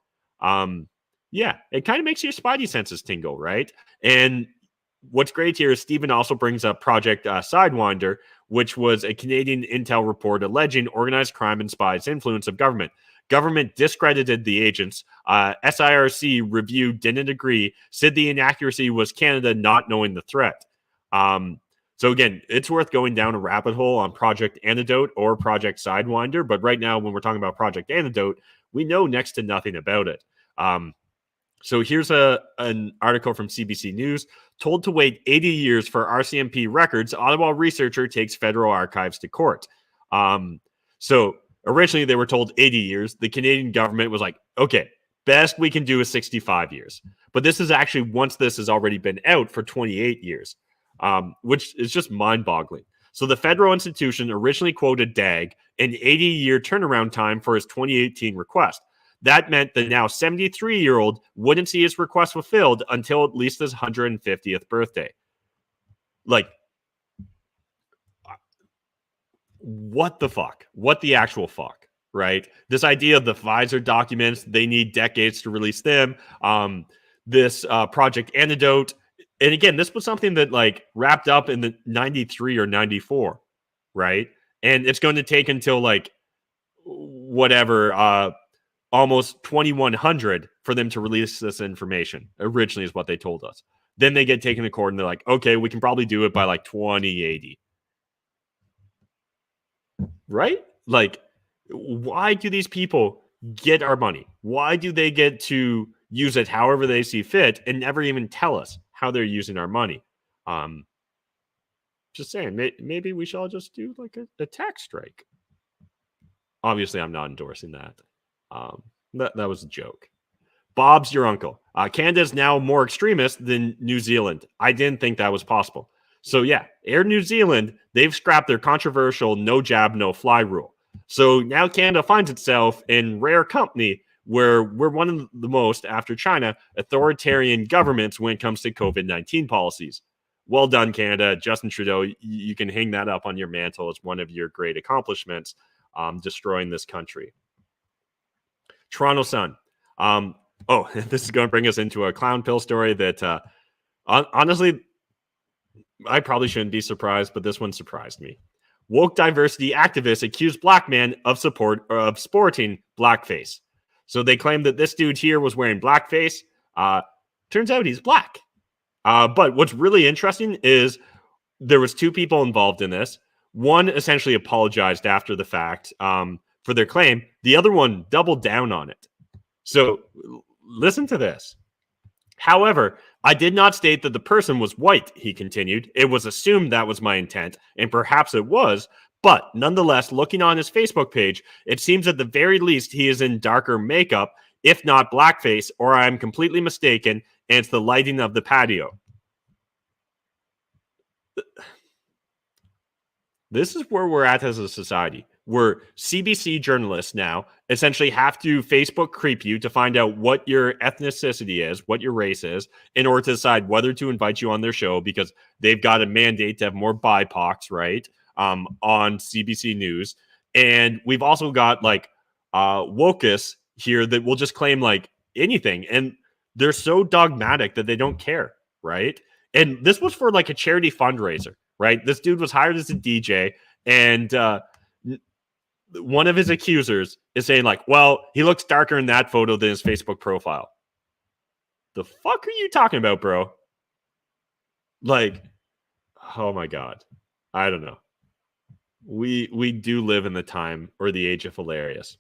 Yeah, it kind of makes your spidey senses tingle, right? And what's great here is Stephen also brings up Project Sidewinder, which was a Canadian intel report alleging organized crime and spies' influence of government. Government discredited the agents. SIRC review didn't agree, said the inaccuracy was Canada not knowing the threat. So again, it's worth going down a rabbit hole on Project Anecdote or Project Sidewinder. But right now, when we're talking about Project Anecdote, we know next to nothing about it. So here's an article from CBC News. Told to wait 80 years for RCMP records, Ottawa researcher takes federal archives to court. So originally they were told 80 years. The Canadian government was like, okay, best we can do is 65 years. But this is actually, once this has already been out, for 28 years, which is just mind-boggling. So the federal institution originally quoted DAG an 80-year turnaround time for his 2018 request. That meant the now 73-year-old wouldn't see his request fulfilled until at least his 150th birthday. Like, what the fuck? What the actual fuck, right? This idea of the Pfizer documents, they need decades to release them. This Project Anecdote, and again, this was something that like wrapped up in the 93 or 94, right? And it's going to take until like whatever, almost 2100 for them to release this information. Originally is what they told us. Then they get taken to court and they're like, okay, we can probably do it by like 2080. Right? Like, why do these people get our money? Why do they get to use it however they see fit and never even tell us how they're using our money? Just saying, maybe we should all just do like a tax strike. Obviously, I'm not endorsing that. That was a joke. Bob's your uncle. Canada's now more extremist than New Zealand. I didn't think that was possible. So yeah, Air New Zealand, they've scrapped their controversial no jab, no fly rule. So now Canada finds itself in rare company where we're one of the most, after China, authoritarian governments when it comes to COVID-19 policies. Well done, Canada. Justin Trudeau, you can hang that up on your mantle as one of your great accomplishments, destroying this country. Toronto Sun. This is going to bring us into a clown pill story that, honestly, I probably shouldn't be surprised, but this one surprised me. Woke diversity activists accused black man of sporting blackface. So they claimed that this dude here was wearing blackface. Turns out he's black. But what's really interesting is there was two people involved in this. One essentially apologized after the fact for their claim. The other one doubled down on it. So listen to this. However, I did not state that the person was white, he continued. It was assumed that was my intent, and perhaps it was, but nonetheless, looking on his Facebook page, it seems at the very least he is in darker makeup, if not blackface, or I'm completely mistaken, and it's the lighting of the patio. This is where we're at as a society, where CBC journalists now essentially have to Facebook creep you to find out what your ethnicity is, what your race is, in order to decide whether to invite you on their show because they've got a mandate to have more BIPOCs, right, on CBC News. And we've also got like wokus here that will just claim like anything. And they're so dogmatic that they don't care, right? And this was for like a charity fundraiser, right? This dude was hired as a DJ, and one of his accusers is saying like, well, he looks darker in that photo than his Facebook profile. The fuck are you talking about, bro? Like, oh my God. I don't know. We do live in the time or the age of hilarious.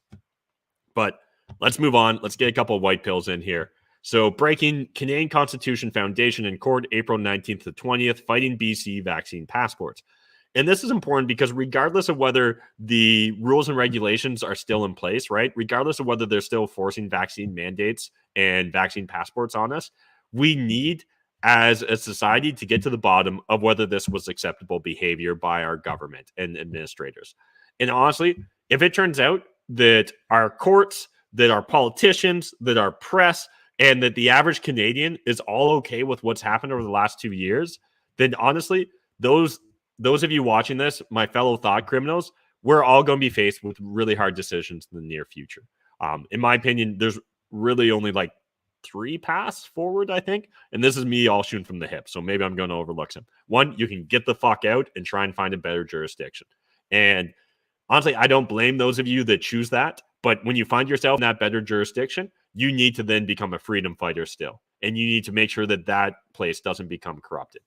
But let's move on. Let's get a couple of white pills in here. So breaking Canadian Constitution Foundation in court April 19th to 20th, fighting BC vaccine passports. And this is important because regardless of whether the rules and regulations are still in place, right? Regardless of whether they're still forcing vaccine mandates and vaccine passports on us, we need as a society to get to the bottom of whether this was acceptable behavior by our government and administrators. And honestly, if it turns out that our courts, that our politicians, that our press, and that the average Canadian is all okay with what's happened over the last 2 years, then honestly, those of you watching this, my fellow thought criminals, we're all going to be faced with really hard decisions in the near future. In my opinion, there's really only like 3 paths forward, I think. And this is me all shooting from the hip. So maybe I'm going to overlook some. One, you can get the fuck out and try and find a better jurisdiction. And honestly, I don't blame those of you that choose that. But when you find yourself in that better jurisdiction, you need to then become a freedom fighter still. And you need to make sure that that place doesn't become corrupted.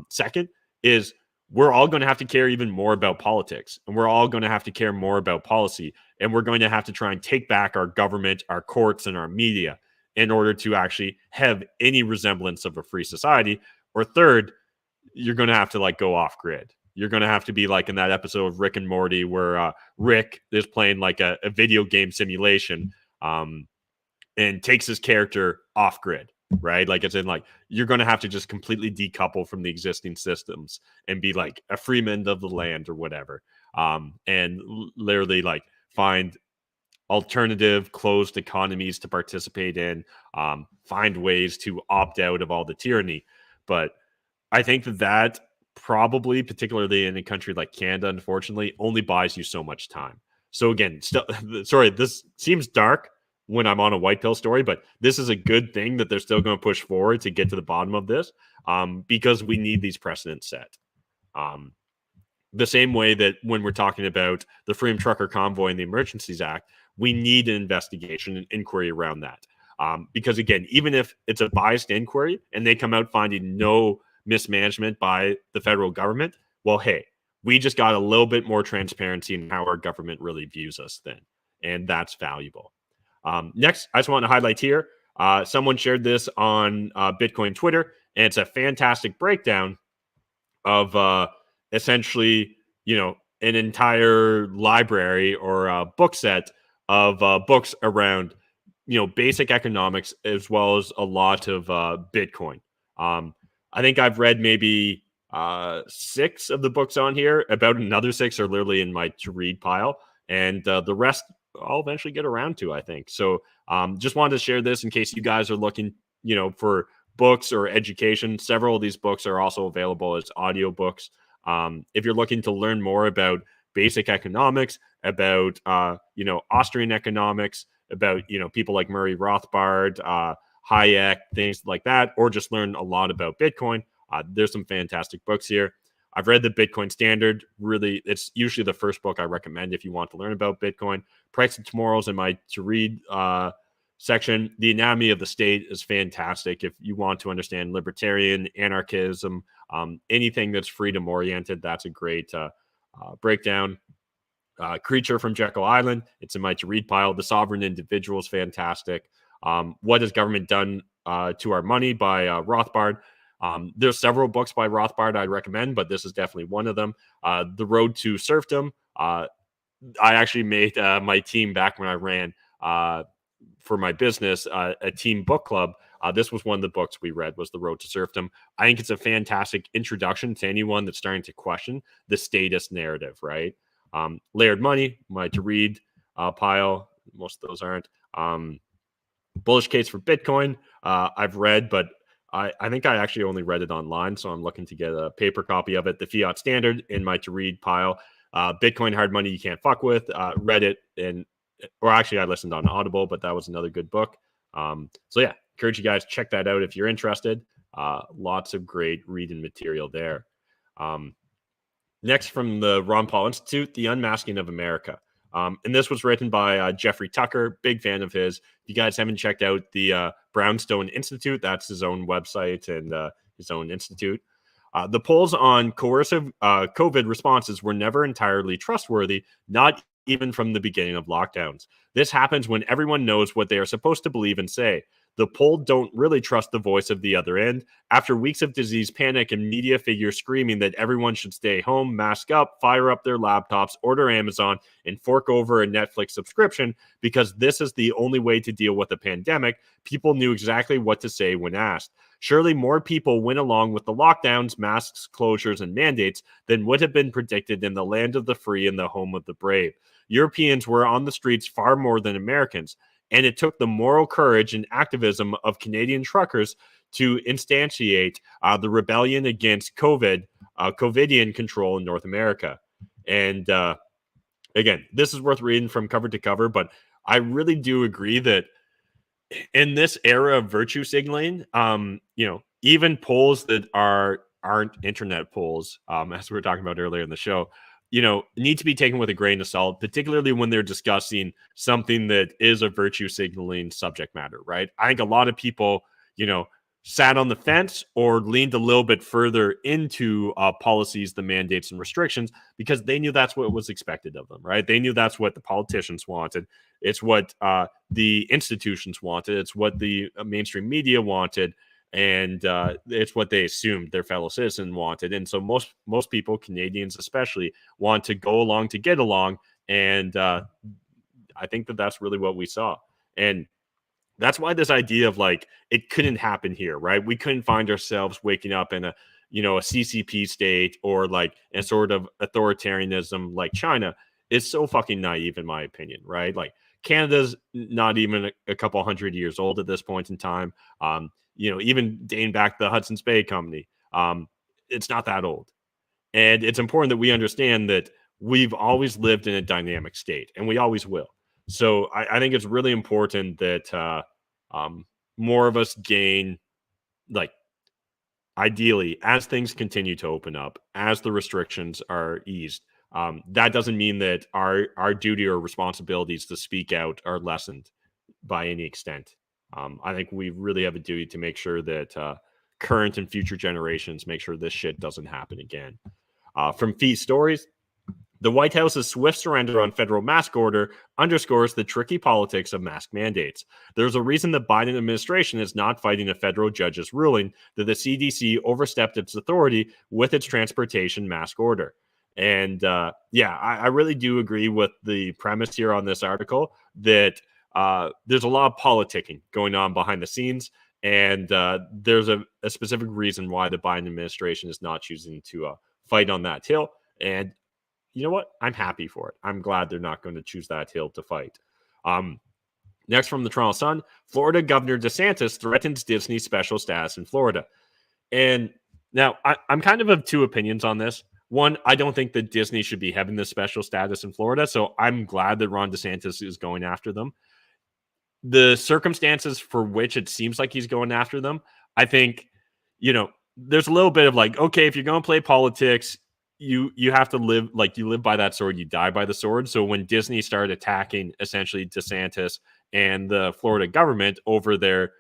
Second is we're all going to have to care even more about politics. And we're all going to have to care more about policy. And we're going to have to try and take back our government, our courts, and our media in order to actually have any resemblance of a free society. Or third, you're going to have to like go off grid. You're going to have to be like in that episode of Rick and Morty where Rick is playing like a video game simulation and takes his character off grid, right? Like it's in like, you're going to have to just completely decouple from the existing systems and be like a freeman of the land or whatever. And literally like find alternative closed economies to participate in, find ways to opt out of all the tyranny. But I think that probably, particularly in a country like Canada, unfortunately, only buys you so much time. So again, sorry, this seems dark when I'm on a white pill story, but this is a good thing that they're still going to push forward to get to the bottom of this, because we need these precedents set. The same way that when we're talking about the Freedom Trucker Convoy and the Emergencies Act, we need an investigation and inquiry around that. Because again, even if it's a biased inquiry and they come out finding no mismanagement by the federal government, well, hey, we just got a little bit more transparency in how our government really views us then. And that's valuable. Next, I just want to highlight here, someone shared this on Bitcoin Twitter, and it's a fantastic breakdown of essentially, an entire library or a book set of books around, basic economics as well as a lot of Bitcoin. I think I've read maybe 6 of the books on here. About another 6 are literally in my to-read pile, and the rest I'll eventually get around to, I think. So just wanted to share this in case you guys are looking, for books or education. Several of these books are also available as audiobooks. If you're looking to learn more about basic economics, about, Austrian economics, about, people like Murray Rothbard, Hayek, things like that, or just learn a lot about Bitcoin, there's some fantastic books here. I've read the Bitcoin Standard. Really, it's usually the first book I recommend if you want to learn about Bitcoin. Price of Tomorrow's in my to-read section. The Anatomy of the State is fantastic if you want to understand libertarian, anarchism, anything that's freedom-oriented. That's a great breakdown. Creature from Jekyll Island, it's in my to-read pile. The Sovereign Individual is fantastic. What Has Government Done to Our Money by Rothbard. There's several books by Rothbard I'd recommend, but this is definitely one of them. The Road to Serfdom. I actually made my team back when I ran for my business, a team book club. This was one of the books we read, was The Road to Serfdom. I think it's a fantastic introduction to anyone that's starting to question the statist narrative, right? Layered Money, my to read pile. Most of those aren't. Bullish Case for Bitcoin, I've read, but I think I actually only read it online, so I'm looking to get a paper copy of it. The Fiat Standard in my to-read pile. Bitcoin Hard Money You Can't Fuck With. Read it, or actually I listened on Audible, but that was another good book. So yeah, encourage you guys, check that out if you're interested. Lots of great reading material there. Next, from the Ron Paul Institute, The Unmasking of America. And this was written by Jeffrey Tucker, big fan of his. If you guys haven't checked out the Brownstone Institute, that's his own website and his own institute. The polls on coercive COVID responses were never entirely trustworthy, not even from the beginning of lockdowns. This happens when everyone knows what they are supposed to believe and say. The poll don't really trust the voice of the other end. After weeks of disease panic and media figures screaming that everyone should stay home, mask up, fire up their laptops, order Amazon, and fork over a Netflix subscription because this is the only way to deal with a pandemic, people knew exactly what to say when asked. Surely more people went along with the lockdowns, masks, closures, and mandates than would have been predicted in the land of the free and the home of the brave. Europeans were on the streets far more than Americans, and it took the moral courage and activism of Canadian truckers to instantiate the rebellion against COVIDian control in North America. And again, this is worth reading from cover to cover, but I really do agree that in this era of virtue signaling, even polls that aren't internet polls, as we were talking about earlier in the show, need to be taken with a grain of salt, particularly when they're discussing something that is a virtue signaling subject matter, right? I think a lot of people, sat on the fence or leaned a little bit further into policies, the mandates and restrictions, because they knew that's what was expected of them, right? They knew that's what the politicians wanted. It's what the institutions wanted. It's what the mainstream media wanted. And it's what they assumed their fellow citizen wanted. And so most people, Canadians especially, want to go along to get along. And I think that that's really what we saw. And that's why this idea of like it couldn't happen here, right? We couldn't find ourselves waking up in a CCP state or like a sort of authoritarianism like China is so fucking naive in my opinion, right? Like Canada's not even a couple hundred years old at this point in time. Even dating back to the Hudson's Bay Company, it's not that old. And it's important that we understand that we've always lived in a dynamic state, and we always will. So I think it's really important that more of us gain, like, ideally, as things continue to open up, as the restrictions are eased, that doesn't mean that our duty or responsibilities to speak out are lessened by any extent. I think we really have a duty to make sure that current and future generations make sure this shit doesn't happen again. From Fee Stories, the White House's swift surrender on federal mask order underscores the tricky politics of mask mandates. There's a reason the Biden administration is not fighting a federal judge's ruling that the CDC overstepped its authority with its transportation mask order. And I really do agree with the premise here on this article that there's a lot of politicking going on behind the scenes. And there's a specific reason why the Biden administration is not choosing to fight on that hill. And you know what? I'm happy for it. I'm glad they're not going to choose that hill to fight. Next from the Toronto Sun, Florida Governor DeSantis threatens Disney special status in Florida. And now I'm kind of two opinions on this. One, I don't think that Disney should be having this special status in Florida. So I'm glad that Ron DeSantis is going after them. The circumstances for which it seems like he's going after them, I think, there's a little bit of like, okay, if you're going to play politics, you have to live like you live by that sword, you die by the sword. So when Disney started attacking essentially DeSantis and the Florida government over their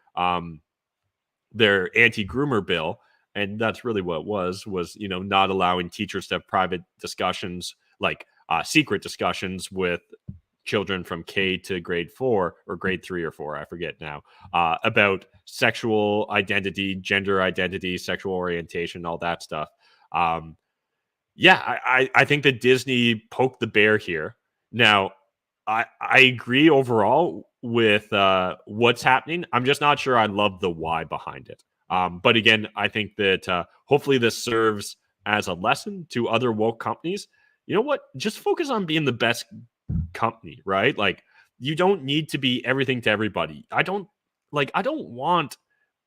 anti-groomer bill, and that's really what it was not allowing teachers to have private discussions, like secret discussions with children from K to grade 4 or grade 3 or 4, I forget now, about sexual identity, gender identity, sexual orientation, all that stuff. I think that Disney poked the bear here. Now, I agree overall with what's happening. I'm just not sure I love the why behind it. But again, I think that hopefully this serves as a lesson to other woke companies. You know what? Just focus on being the best company, right? Like, you don't need to be everything to everybody. I don't want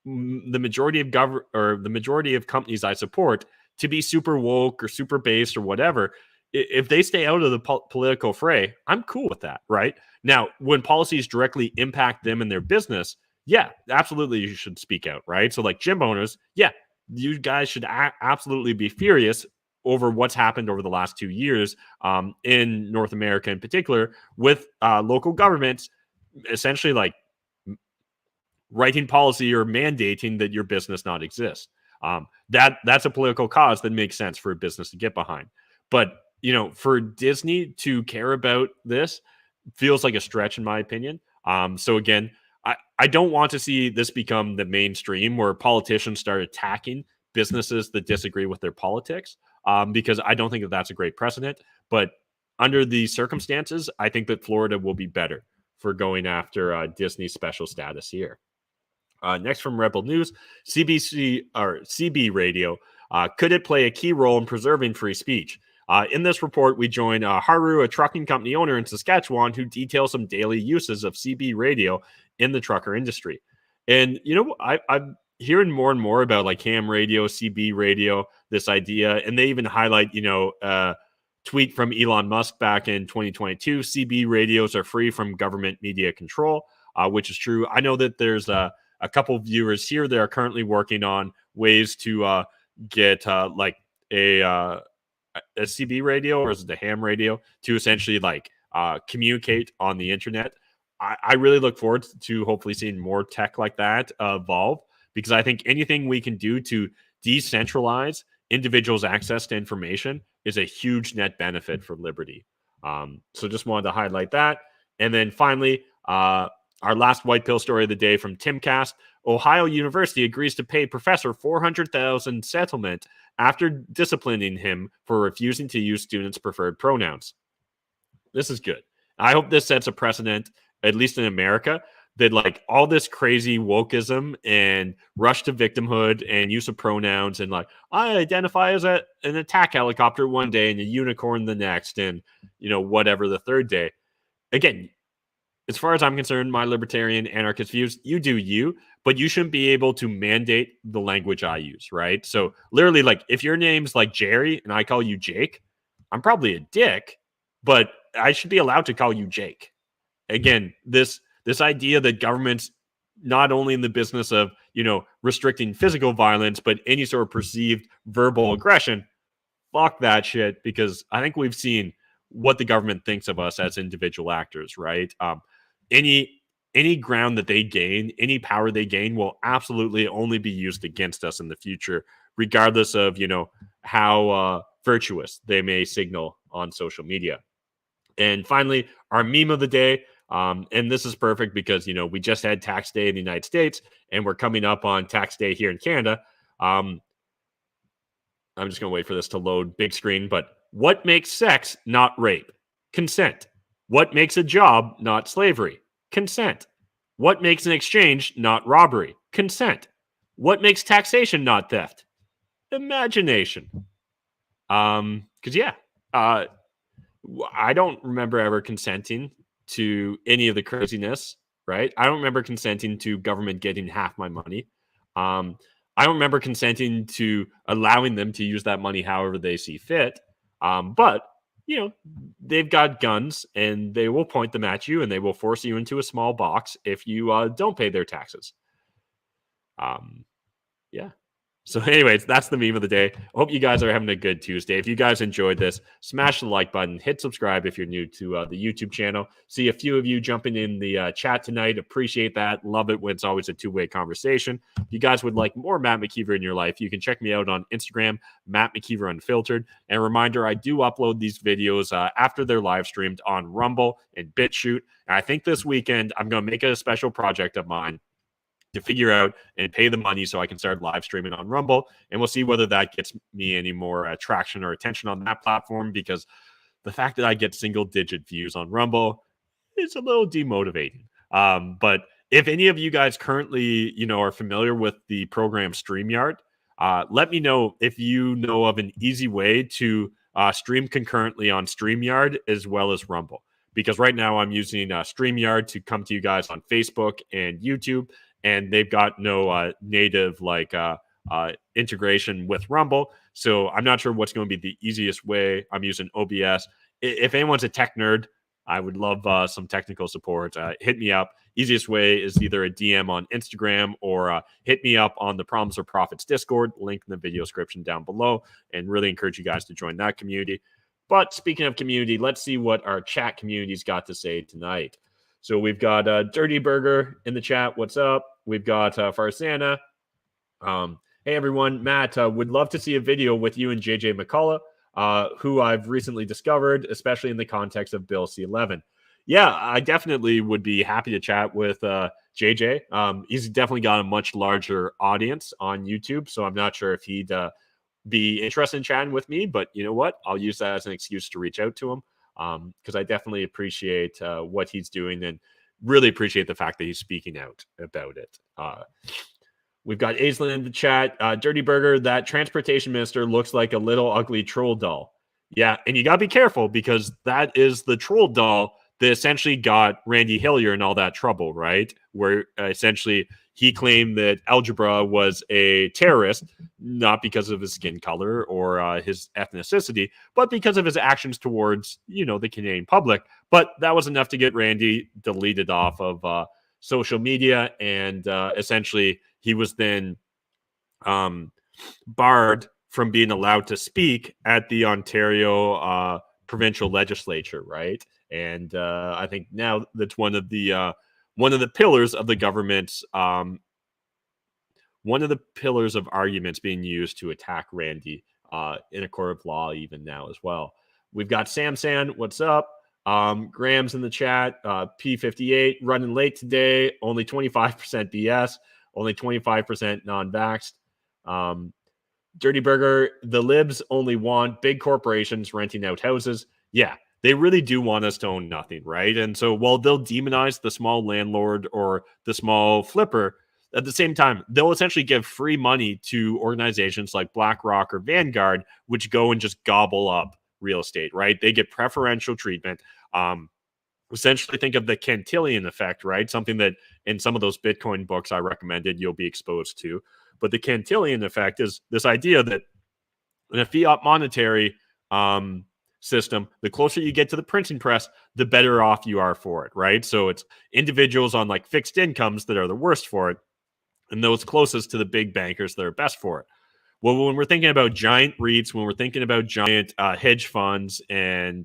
the majority of the majority of companies I support to be super woke or super based or whatever. If they stay out of the political fray, I'm cool with that, right? Now, when policies directly impact them and their business, yeah, absolutely, you should speak out, right? So like gym owners, yeah, you guys should absolutely be furious over what's happened over the last 2 years in North America in particular with local governments essentially like writing policy or mandating that your business not exist. That's a political cause that makes sense for a business to get behind. But, for Disney to care about this feels like a stretch in my opinion. So again, I don't want to see this become the mainstream where politicians start attacking businesses that disagree with their politics, because I don't think that that's a great precedent. But under the circumstances, I think that Florida will be better for going after Disney special status here. Next from Rebel News, CB Radio, could it play a key role in preserving free speech? In this report, we join Haru, a trucking company owner in Saskatchewan, who details some daily uses of CB radio in the trucker industry. And, I'm hearing more and more about like ham radio, CB radio, this idea. And they even highlight, tweet from Elon Musk back in 2022, CB radios are free from government media control, which is true. I know that there's a couple viewers here that are currently working on ways to get like a CB radio, or is it the ham radio, to essentially like communicate on the internet. I really look forward to hopefully seeing more tech like that evolve, because I think anything we can do to decentralize individuals' access to information is a huge net benefit for liberty. So just wanted to highlight that. And then finally, our last white pill story of the day from Timcast. Ohio University agrees to pay professor $400,000 settlement after disciplining him for refusing to use students' preferred pronouns. This is good. I hope this sets a precedent, at least in America, that like all this crazy wokeism and rush to victimhood and use of pronouns and like, I identify as an attack helicopter one day and a unicorn the next, and whatever the third day. Again, as far as I'm concerned, my libertarian anarchist views, you do you, but you shouldn't be able to mandate the language I use, right? So literally, like, if your name's like Jerry and I call you Jake, I'm probably a dick, but I should be allowed to call you Jake. Again, this idea that government's not only in the business of, restricting physical violence, but any sort of perceived verbal aggression, fuck that shit, because I think we've seen what the government thinks of us as individual actors, right? Any ground that they gain, any power they gain will absolutely only be used against us in the future, regardless of, how virtuous they may signal on social media. And finally, our meme of the day, and this is perfect because, we just had tax day in the United States and we're coming up on tax day here in Canada. I'm just going to wait for this to load big screen, but what makes sex not rape? Consent. What makes a job not slavery? Consent. What makes an exchange not robbery? Consent. What makes taxation not theft? Imagination. I don't remember ever consenting to any of the craziness, right? I don't remember consenting to government getting half my money. I don't remember consenting to allowing them to use that money however they see fit. But, they've got guns and they will point them at you and they will force you into a small box if you don't pay their taxes. Yeah. So anyways, that's the meme of the day. I hope you guys are having a good Tuesday. If you guys enjoyed this, smash the like button, hit subscribe if you're new to the YouTube channel. See a few of you jumping in the chat tonight. Appreciate that. Love it when it's always a two-way conversation. If you guys would like more Matt McKeever in your life, you can check me out on Instagram, Matt McKeever Unfiltered. And a reminder, I do upload these videos after they're live streamed on Rumble and BitChute. And I think this weekend I'm going to make it a special project of mine to figure out and pay the money so I can start live streaming on Rumble. And we'll see whether that gets me any more traction or attention on that platform, because the fact that I get single digit views on Rumble is a little demotivating. But if any of you guys currently, are familiar with the program StreamYard, let me know if you know of an easy way to stream concurrently on StreamYard as well as Rumble. Because right now I'm using StreamYard to come to you guys on Facebook and YouTube, and they've got no native integration with Rumble. So I'm not sure what's going to be the easiest way. I'm using OBS. If anyone's a tech nerd, I would love some technical support. Hit me up. Easiest way is either a DM on Instagram or hit me up on the Problems or Profits Discord, link in the video description down below, and really encourage you guys to join that community. But speaking of community, let's see what our chat community's got to say tonight. So we've got Dirty Burger in the chat. What's up? We've got Farsana. Hey, everyone. Matt, would love to see a video with you and JJ McCullough, who I've recently discovered, especially in the context of Bill C-11. Yeah, I definitely would be happy to chat with JJ. He's definitely got a much larger audience on YouTube, so I'm not sure if he'd be interested in chatting with me. But you know what? I'll use that as an excuse to reach out to him because I definitely appreciate what he's doing and really appreciate the fact that he's speaking out about it. We've got Aislinn in the chat. Dirty Burger, that transportation minister looks like a little ugly troll doll. Yeah, and you got to be careful because that is the troll doll that essentially got Randy Hillier in all that trouble, right? Where essentially he claimed that Algebra was a terrorist, not because of his skin color or his ethnicity, but because of his actions towards, the Canadian public. But that was enough to get Randy deleted off of social media, and essentially he was then barred from being allowed to speak at the Ontario provincial legislature, right? And I think now that's one of the pillars of the government's one of the pillars of arguments being used to attack Randy in a court of law even now as well. We've got Sam San, what's up? Graham's in the chat. P58 running late today. Only 25% BS. Only 25% non-vaxxed. Dirty Burger, the libs only want big corporations renting out houses. Yeah, they really do want us to own nothing, right? And so while they'll demonize the small landlord or the small flipper, at the same time, they'll essentially give free money to organizations like BlackRock or Vanguard, which go and just gobble up real estate, right? They get preferential treatment. Essentially think of the Cantillon effect, right? Something that in some of those Bitcoin books I recommended you'll be exposed to. But the Cantillon effect is this idea that in a fiat monetary system, the closer you get to the printing press, the better off you are for it, right? So it's individuals on like fixed incomes that are the worst for it, and those closest to the big bankers that are best for it. Well, when we're thinking about giant REITs, when we're thinking about giant hedge funds and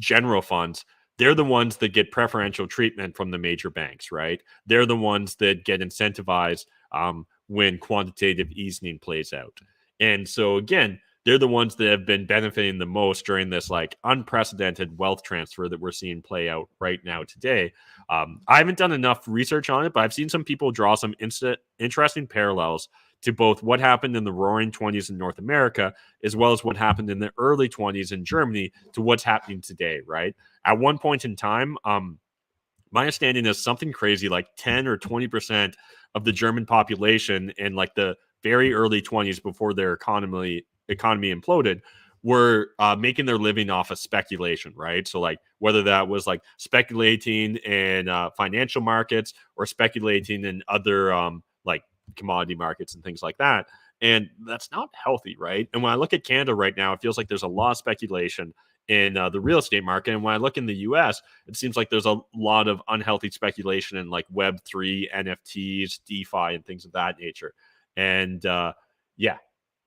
general funds, they're the ones that get preferential treatment from the major banks, right? They're the ones that get incentivized when quantitative easing plays out. And so, again, they're the ones that have been benefiting the most during this like unprecedented wealth transfer that we're seeing play out right now today. I haven't done enough research on it, but I've seen some people draw some interesting parallels to both what happened in the roaring 20s in North America, as well as what happened in the early 20s in Germany to what's happening today, right? At one point in time, my understanding is something crazy like 10 or 20% of the German population in like the very early 20s before their economy imploded were making their living off of speculation, right? So like whether that was like speculating in financial markets or speculating in other like commodity markets and things like that. And that's not healthy, right? And when I look at Canada right now, it feels like there's a lot of speculation in the real estate market. And when I look in the US, it seems like there's a lot of unhealthy speculation in like Web3, NFTs, DeFi, and things of that nature. And yeah,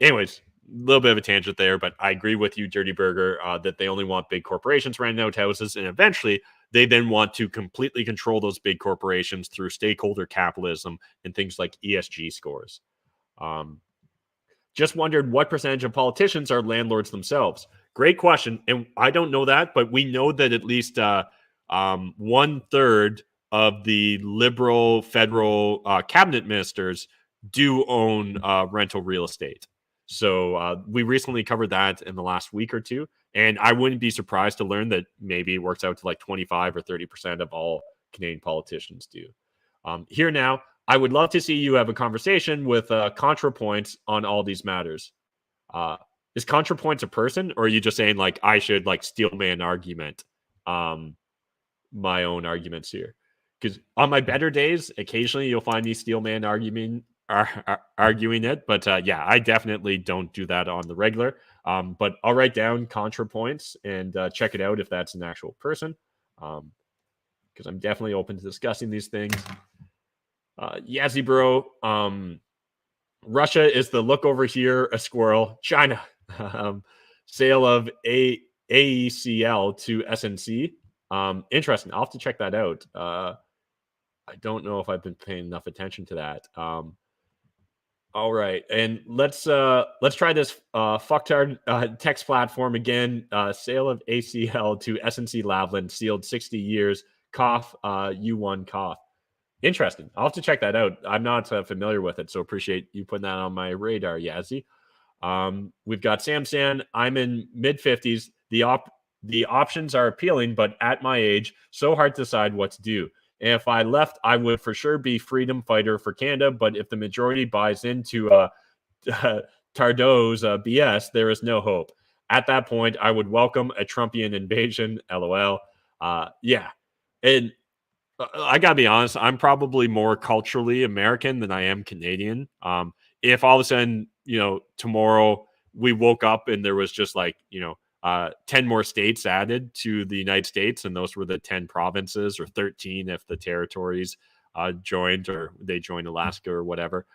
anyways, a little bit of a tangent there, but I agree with you, Dirty Burger, that they only want big corporations renting out houses. And eventually they then want to completely control those big corporations through stakeholder capitalism and things like ESG scores. Just wondered what percentage of politicians are landlords themselves. Great question. And I don't know that, but we know that at least 1/3 of the liberal federal cabinet ministers do own rental real estate. So we recently covered that in the last week or two. And I wouldn't be surprised to learn that maybe it works out to like 25 or 30% of all Canadian politicians do. Here now, I would love to see you have a conversation with ContraPoints on all these matters. Is ContraPoints a person, or are you just saying like I should like steal man argument, my own arguments here? Because on my better days, occasionally you'll find me steel man arguing it, but yeah, I definitely don't do that on the regular. But I'll write down ContraPoints and check it out if that's an actual person, because I'm definitely open to discussing these things. Yazzie bro, Russia is the look over here, a squirrel. China, sale of AECL to SNC. Interesting. I'll have to check that out. I don't know if I've been paying enough attention to that. All right, and let's try this fucktard text platform again. Sale of ACL to SNC Lavalin sealed 60 years. Cough, U1 cough. Interesting. I'll have to check that out. I'm not familiar with it, so appreciate you putting that on my radar, Yazzie. We've got Sam San. I'm in mid 50s. The options are appealing, but at my age, so hard to decide what to do. And if I left, I would for sure be freedom fighter for Canada. But if the majority buys into Trudeau's BS, there is no hope. At that point, I would welcome a Trumpian invasion. LOL. Yeah, and I gotta be honest, I'm probably more culturally American than I am Canadian. If all of a sudden, tomorrow we woke up and there was just 10 more states added to the United States, and those were the 10 provinces, or 13 if the territories joined, or they joined Alaska or whatever,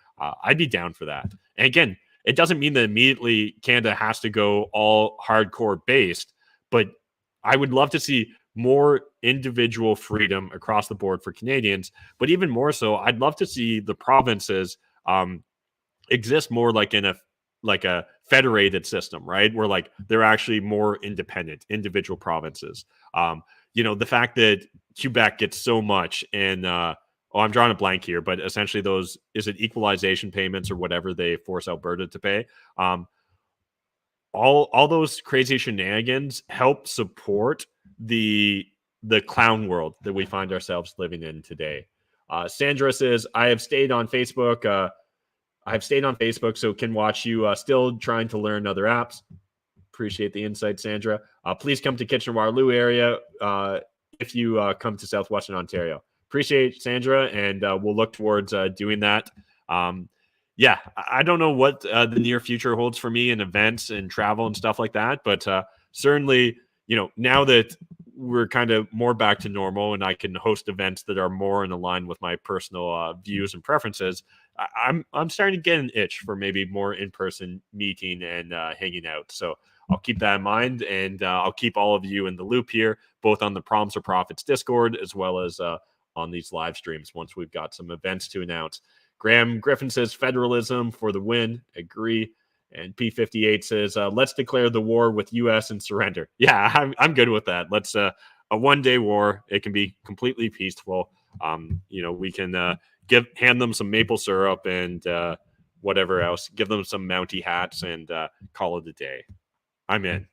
I'd be down for that. And again, it doesn't mean that immediately Canada has to go all hardcore based, but I would love to see more individual freedom across the board for Canadians. But even more so, I'd love to see the provinces exist more like in a federated system, right? Where they're actually more independent, individual provinces. The fact that Quebec gets so much in, I'm drawing a blank here, but essentially those, is it equalization payments or whatever they force Alberta to pay? All those crazy shenanigans help support the clown world that we find ourselves living in today. Sandra says, I have stayed on Facebook. So can watch you. Still trying to learn other apps. Appreciate the insight, Sandra. Please come to Kitchener-Waterloo area if you come to Southwestern Ontario. Appreciate Sandra, and we'll look towards doing that. Yeah, I don't know what the near future holds for me in events and travel and stuff like that, but certainly, now that we're kind of more back to normal and I can host events that are more in line with my personal views and preferences, I'm starting to get an itch for maybe more in-person meeting and hanging out. So I'll keep that in mind, and I'll keep all of you in the loop here, both on the Problems or Profits Discord as well as on these live streams once we've got some events to announce. Graham Griffin says federalism for the win. Agree. And P58 says, let's declare the war with U.S. and surrender. Yeah, I'm good with that. Let's a one-day war. It can be completely peaceful. We can hand them some maple syrup and whatever else. Give them some Mountie hats and call it a day. I'm in.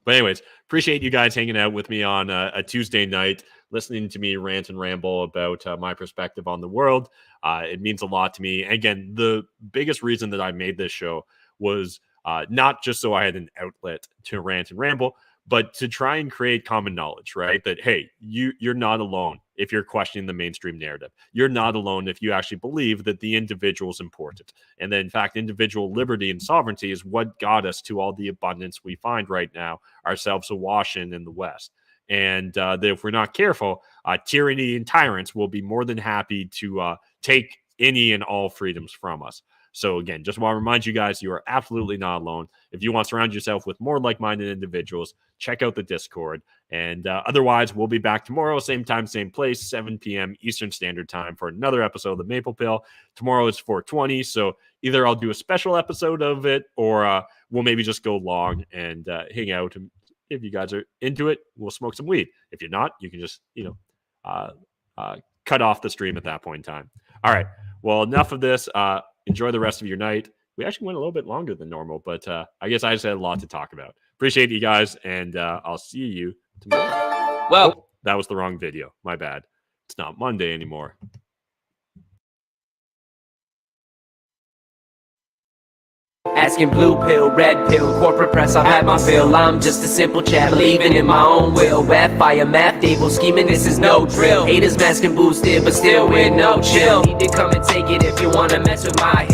But anyways, appreciate you guys hanging out with me on a Tuesday night, listening to me rant and ramble about my perspective on the world. It means a lot to me. And again, the biggest reason that I made this show was not just so I had an outlet to rant and ramble, but to try and create common knowledge, right? That, hey, you're not alone if you're questioning the mainstream narrative. You're not alone if you actually believe that the individual is important. And that, in fact, individual liberty and sovereignty is what got us to all the abundance we find right now, ourselves awash in the West. And that if we're not careful, tyranny and tyrants will be more than happy to take any and all freedoms from us. So again, just want to remind you guys, you are absolutely not alone. If you want to surround yourself with more like-minded individuals, check out the Discord. And otherwise, we'll be back tomorrow, same time, same place, 7 p.m. Eastern Standard Time for another episode of the Maple Pill. Tomorrow is 420, so either I'll do a special episode of it, or we'll maybe just go long and hang out. And if you guys are into it, we'll smoke some weed. If you're not, you can just, cut off the stream at that point in time. All right. Well, enough of this. Enjoy the rest of your night. We actually went a little bit longer than normal, but I guess I just had a lot to talk about. Appreciate you guys, and I'll see you tomorrow. Well, that was the wrong video. My bad. It's not Monday anymore. Asking blue pill, red pill, corporate press, I've had my fill. I'm just a simple chat, believing in my own will. Wet fire, math, able scheming, this is no drill. Haters masking boosted, but still with no chill. Need to come and take it if you wanna mess with my